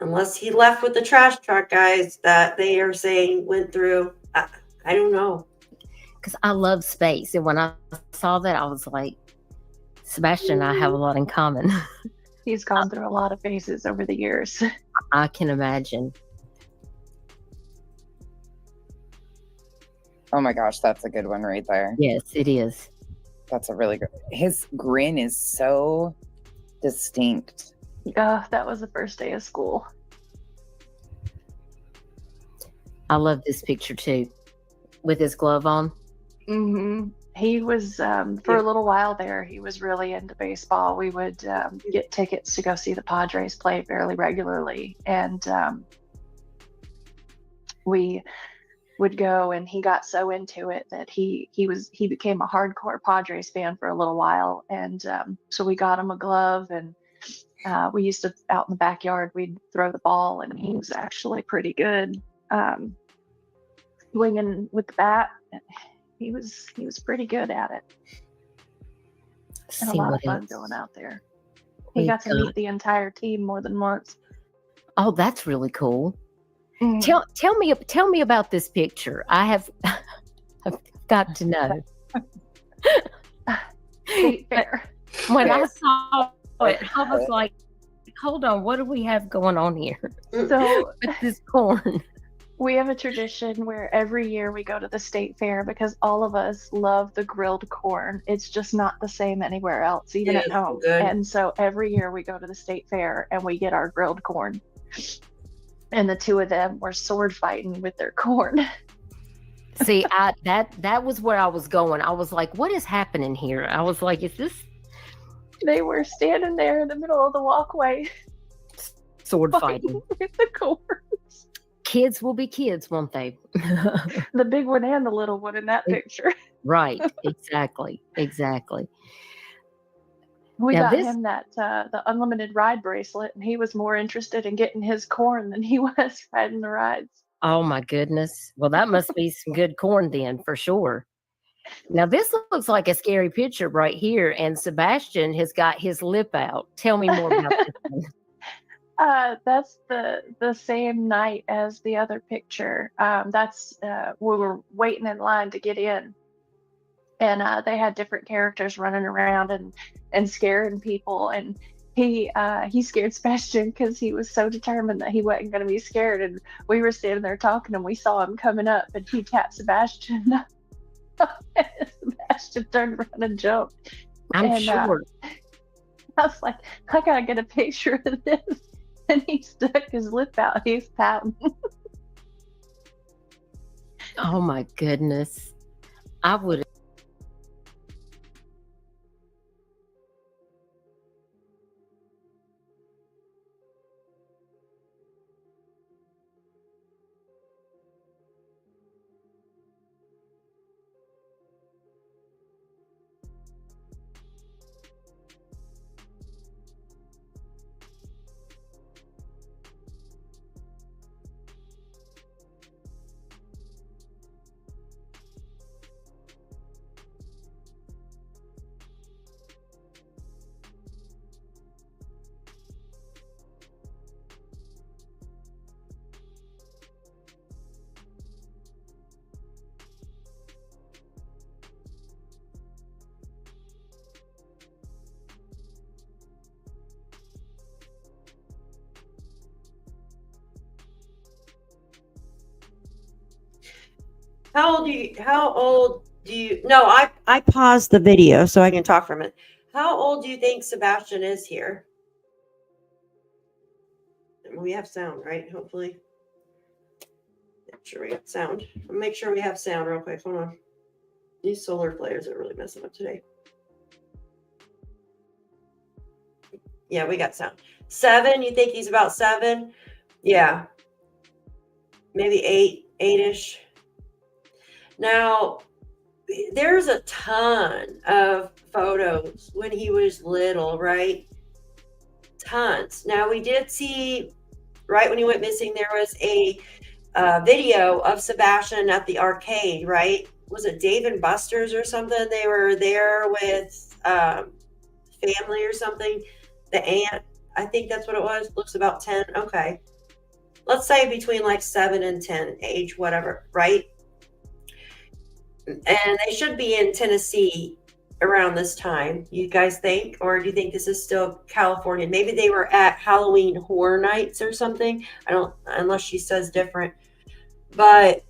unless he left with the trash truck guys that they are saying went through, I don't know. because I love space. And when I saw that, I was like, Sebastian and I have a lot in common. He's gone through a lot of phases over the years. I can imagine. Oh my gosh, that's a good one right there. Yes, it is. That's a really good. His grin is so distinct. That was the first day of school. I love this picture too, with his glove on. Mm-hmm. He was, for a little while there, he was really into baseball. We would get tickets to go see the Padres play fairly regularly. And we would go, and he got so into it that he became a hardcore Padres fan for a little while. And so we got him a glove, and we used to, out in the backyard, we'd throw the ball, and he was actually pretty good swinging with the bat. He was pretty good at it. And a lot of fun going out there. He got to meet the entire team more than once. Oh, that's really cool. Mm. Tell me about this picture. I've got to know. State fair. When I saw it, I was like, hold on, what do we have going on here? So with this corn. We have a tradition where every year we go to the state fair because all of us love the grilled corn. It's just not the same anywhere else, even at home. Good. And so every year we go to the state fair and we get our grilled corn. And the two of them were sword fighting with their corn. See, that was where I was going. I was like, what is happening here? I was like, is this? They were standing there in the middle of the walkway. Sword fighting. With the corn. Kids will be kids, won't they? The big one and the little one in that picture. Right. Exactly. We got him that the unlimited ride bracelet, and he was more interested in getting his corn than he was riding the rides. Oh my goodness. Well, that must be some good corn then, for sure. Now this looks like a scary picture right here, and Sebastian has got his lip out. Tell me more about this one. That's the same night as the other picture. That's we were waiting in line to get in, and they had different characters running around and scaring people. And he scared Sebastian because he was so determined that he wasn't going to be scared. And we were standing there talking, and we saw him coming up, and he tapped Sebastian. And Sebastian turned around and jumped. I'm sure. I was like, I gotta get a picture of this. And he stuck his lip out. He's pouting. Oh my goodness. I would How old do you no, I paused the video so I can talk for a minute. How old do you think Sebastian is here? We have sound, right? Hopefully. Make sure we have sound. Make sure we have sound real quick. Hold on. These solar flares are really messing up today. Yeah, we got sound. 7, you think he's about 7? Yeah. Maybe 8-ish. Now, there's a ton of photos when he was little, right? Tons. Now, we did see, right when he went missing, there was a video of Sebastian at the arcade, right? Was it Dave and Buster's or something? They were there with family or something. The aunt, I think that's what it was. Looks about 10. Okay. Let's say between like 7 and 10 age, whatever, right? And they should be in Tennessee around this time, you guys think? Or do you think this is still California? Maybe they were at Halloween Horror Nights or something. I don't, unless she says different. But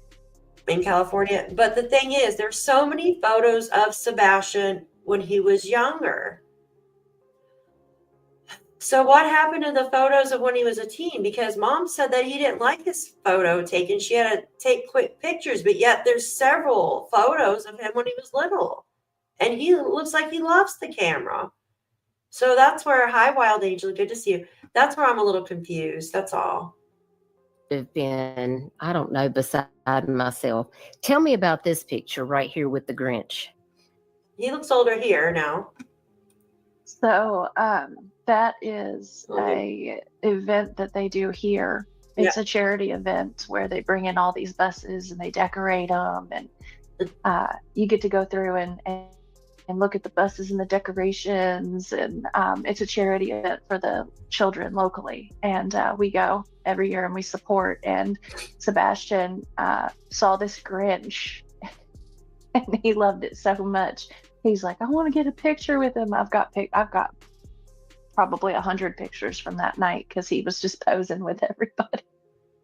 in California. But the thing is, there's so many photos of Sebastian when he was younger. So what happened to the photos of when he was a teen? Because mom said that he didn't like his photo taken. She had to take quick pictures, but yet there's several photos of him when he was little. And he looks like he loves the camera. So that's where, hi, Wild Angel, good to see you. That's where I'm a little confused. That's all. Have been, I don't know, beside myself. Tell me about this picture right here with the Grinch. He looks older here now. So that is a event that they do here. It's a charity event where they bring in all these buses and they decorate them, and you get to go through and look at the buses and the decorations, and it's a charity event for the children locally, and we go every year and we support. And Sebastian saw this Grinch and he loved it so much. He's like, I want to get a picture with him. I've got probably 100 pictures from that night because he was just posing with everybody.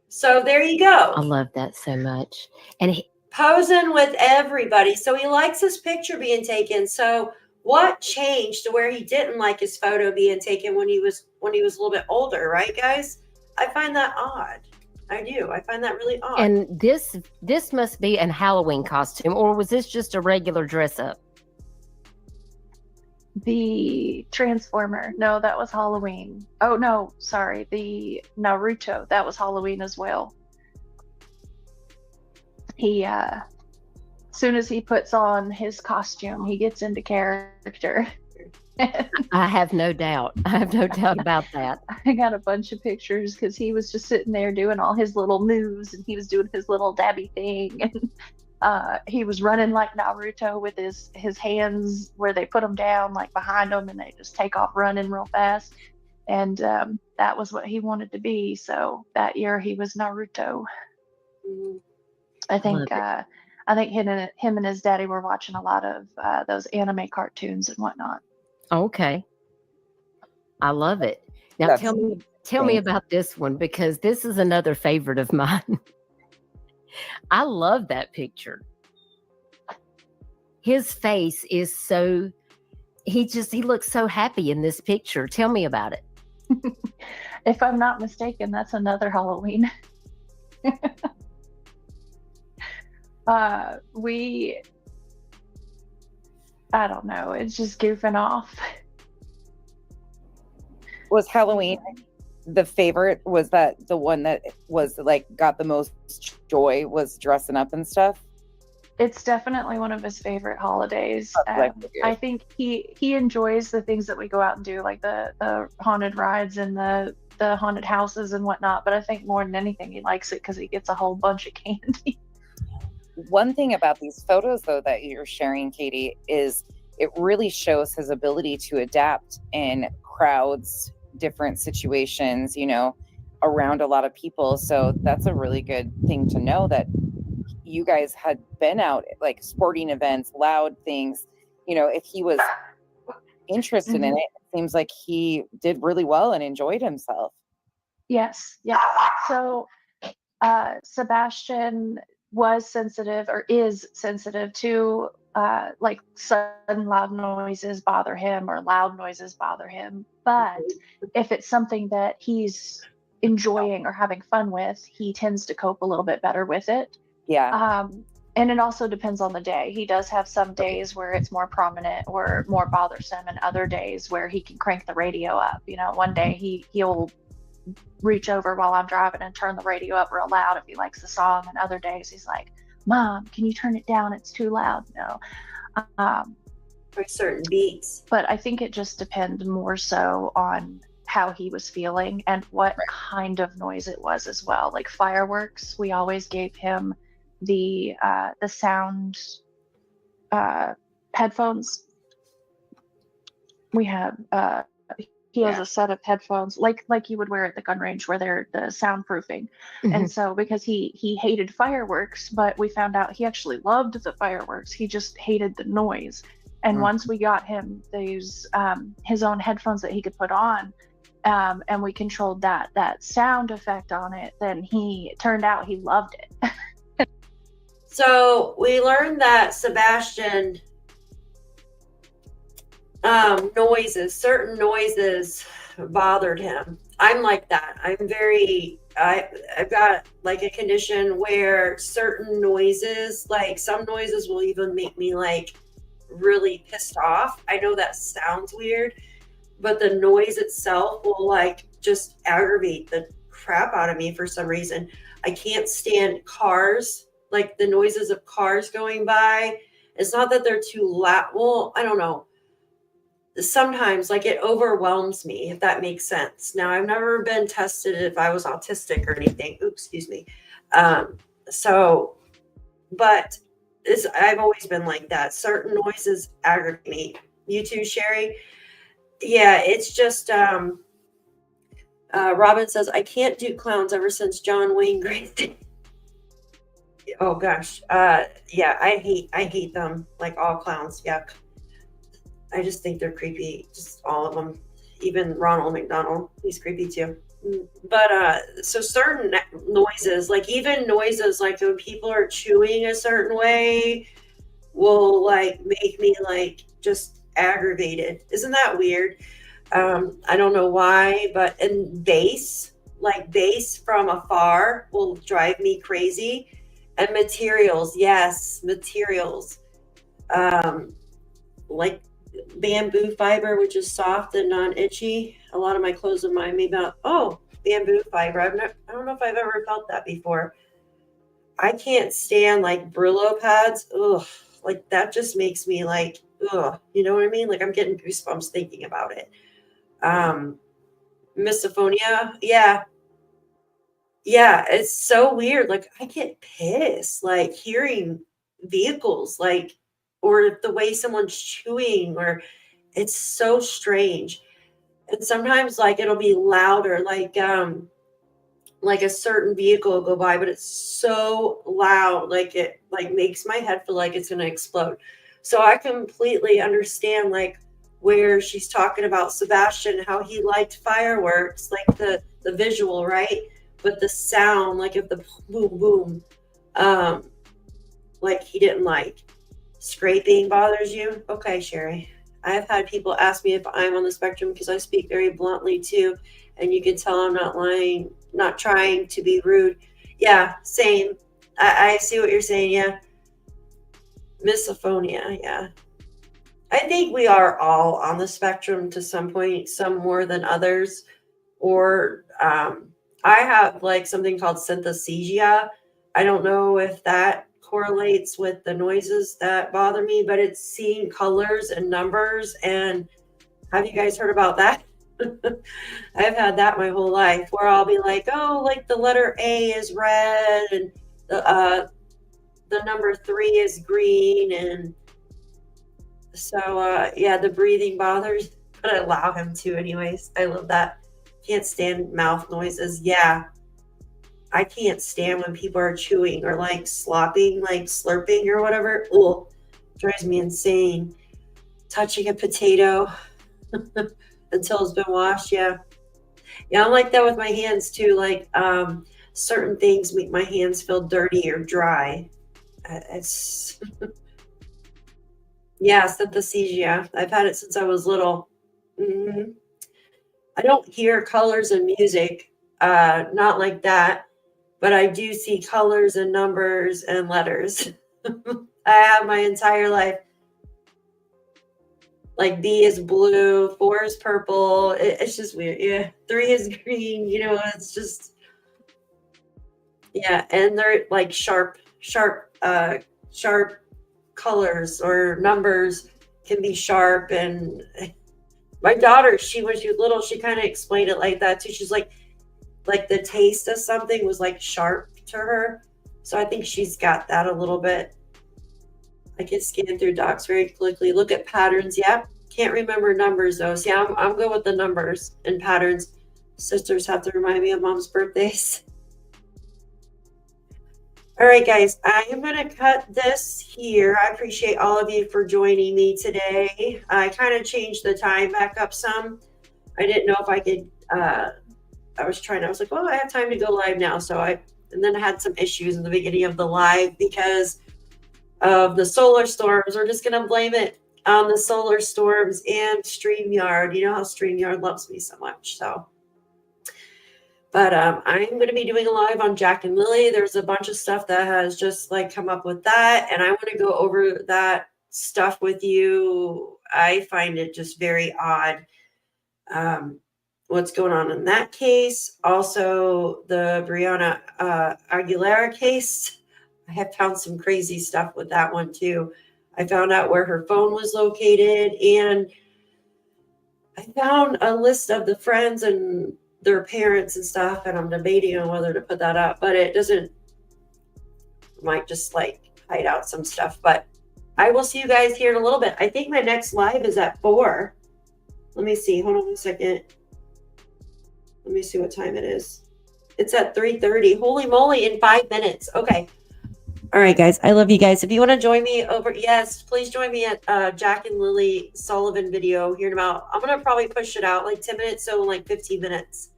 So there you go. I love that so much. And he, posing with everybody. So he likes his picture being taken. So what changed to where he didn't like his photo being taken when he was a little bit older, right, guys? I find that odd. I do. I find that really odd. and this must be an Halloween costume, or was this just a regular dress up? The Transformer, no, that was Halloween. Oh no, sorry, the Naruto, that was Halloween as well. He as soon as he puts on his costume, he gets into character. I have no doubt. I have no doubt about that. I got a bunch of pictures because he was just sitting there doing all his little moves, and he was doing his little dabby thing, and he was running like Naruto with his hands where they put them down like behind him, and they just take off running real fast. And that was what he wanted to be. So that year he was Naruto. I think him and his daddy were watching a lot of those anime cartoons and whatnot. Okay. I love it. Now That's tell me about this one, because this is another favorite of mine. I love that picture. His face is so, he looks so happy in this picture. Tell me about it. If I'm not mistaken, that's another Halloween. I don't know, it's just goofing off. Was Halloween the favorite? Was that the one that was like got the most joy, was dressing up and stuff? It's definitely one of his favorite holidays. I think he enjoys the things that we go out and do, like the haunted rides and the haunted houses and whatnot. But I think more than anything, he likes it because he gets a whole bunch of candy. One thing about these photos, though, that you're sharing, Katie, is it really shows his ability to adapt in crowds, different situations, around a lot of people. So that's a really good thing to know, that you guys had been out like sporting events, loud things. If he was interested in it, it seems like he did really well and enjoyed himself. Yes. Yeah. So Sebastian was sensitive or is sensitive to like sudden loud noises bother him or loud noises bother him. But if it's something that he's enjoying or having fun with, he tends to cope a little bit better with it. Yeah. And it also depends on the day. He does have some days where it's more prominent or more bothersome, and other days where he can crank the radio up. You know, one day he'll reach over while I'm driving and turn the radio up real loud if he likes the song, and other days he's like, "Mom, can you turn it down? It's too loud." For certain beats. But I think it just depends more so on how he was feeling and what kind of noise it was as well. Like fireworks, we always gave him the sound headphones. We have he has a set of headphones like you would wear at the gun range, where they're the soundproofing. And so because he hated fireworks, but we found out he actually loved the fireworks, he just hated the noise. And once we got him these his own headphones that he could put on, and we controlled that sound effect on it, then he turned out he loved it. So we learned that Sebastian certain noises bothered him. I'm like that. I've got like a condition where certain noises, like some noises will even make me like really pissed off. I know that sounds weird, but the noise itself will like just aggravate the crap out of me for some reason. I can't stand cars, like the noises of cars going by. It's not that they're too loud. Well, I don't know. Sometimes like it overwhelms me, if that makes sense. Now, I've never been tested if I was autistic or anything. Oops, excuse me. But I've always been like that. Certain noises aggravate me. You too, Sherry? Yeah, it's just Robin says, I can't do clowns ever since John Wayne Gracie. Oh gosh. Yeah, I hate them, like all clowns. Yuck. I just think they're creepy, just all of them. Even Ronald McDonald, he's creepy too. But so certain noises, like even noises like when people are chewing a certain way will like make me like just aggravated. Isn't that weird? I don't know why, but and bass from afar will drive me crazy. And materials, yes, materials. Like bamboo fiber, which is soft and non-itchy. A lot of my clothes remind me about bamboo fiber. I don't know if I've ever felt that before. I can't stand like Brillo pads. Ugh, like that just makes me like ugh. You know what I mean? Like I'm getting goosebumps thinking about it. Misophonia, yeah, it's so weird. Like I get pissed like hearing vehicles, like or the way someone's chewing, or it's so strange. And sometimes like it'll be louder, like a certain vehicle will go by, but it's so loud, like it like makes my head feel like it's going to explode. So I completely understand like where she's talking about Sebastian, how he liked fireworks, like the visual, right? But the sound, like if the boom boom, like he didn't like. Scraping bothers you? Okay, Sherry. I've had people ask me if I'm on the spectrum because I speak very bluntly too, and you can tell I'm not lying, not trying to be rude. Yeah, same. I see what you're saying. Yeah. Misophonia. Yeah. I think we are all on the spectrum to some point, some more than others. Or I have like something called synesthesia. I don't know if that correlates with the noises that bother me, but it's seeing colors and numbers. And have you guys heard about that? I've had that my whole life, where I'll be like, oh, like the letter A is red and the number 3 is green, and so yeah, the breathing bothers, but I allow him to anyways. I love that. Can't stand mouth noises. Yeah, I can't stand when people are chewing or like slopping, like slurping or whatever. Ugh, drives me insane. Touching a potato until it's been washed. Yeah, I'm like that with my hands too. Like certain things make my hands feel dirty or dry. It's yeah, synesthesia. I've had it since I was little. I don't hear colors and music, not like that, but I do see colors and numbers and letters. I have my entire life. Like B is blue, 4 is purple. It's just weird. Yeah, 3 is green. You know, it's just yeah, and they're like sharp colors or numbers can be sharp. And my daughter, when she was little, she kind of explained it like that too. She's like the taste of something was like sharp to her. So I think she's got that a little bit. I can scan through docs very quickly. Look at patterns. Yep. Can't remember numbers though. See, I'm good with the numbers and patterns. Sisters have to remind me of mom's birthdays. All right, guys, I am going to cut this here. I appreciate all of you for joining me today. I kind of changed the time back up some. I didn't know if I could, I was like, oh, I have time to go live now. And then I had some issues in the beginning of the live because of the solar storms. We're just going to blame it on the solar storms and StreamYard. You know how StreamYard loves me so much. But I'm going to be doing a live on Jack and Lily. There's a bunch of stuff that has just like come up with that. And I want to go over that stuff with you. I find it just very odd. What's going on in that case. Also, the Brianna Aguilera case. I have found some crazy stuff with that one too. I found out where her phone was located, and I found a list of the friends and their parents and stuff, and I'm debating on whether to put that up, but it doesn't, might just like hide out some stuff. But I will see you guys here in a little bit. I think my next live is at 4. Let me see. Hold on a second. Let me see what time it is. It's at 3:30. Holy moly, in 5 minutes. Okay. All right, guys. I love you guys. If you want to join me over, yes, please join me at Jack and Lily Sullivan video here in about, I'm going to probably push it out like 10 minutes, so in like 15 minutes,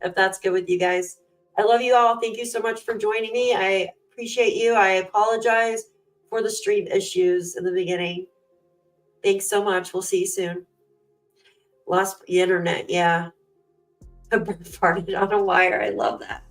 if that's good with you guys. I love you all. Thank you so much for joining me. I appreciate you. I apologize for the stream issues in the beginning. Thanks so much. We'll see you soon. Lost the internet. Yeah. I farted on a wire. I love that.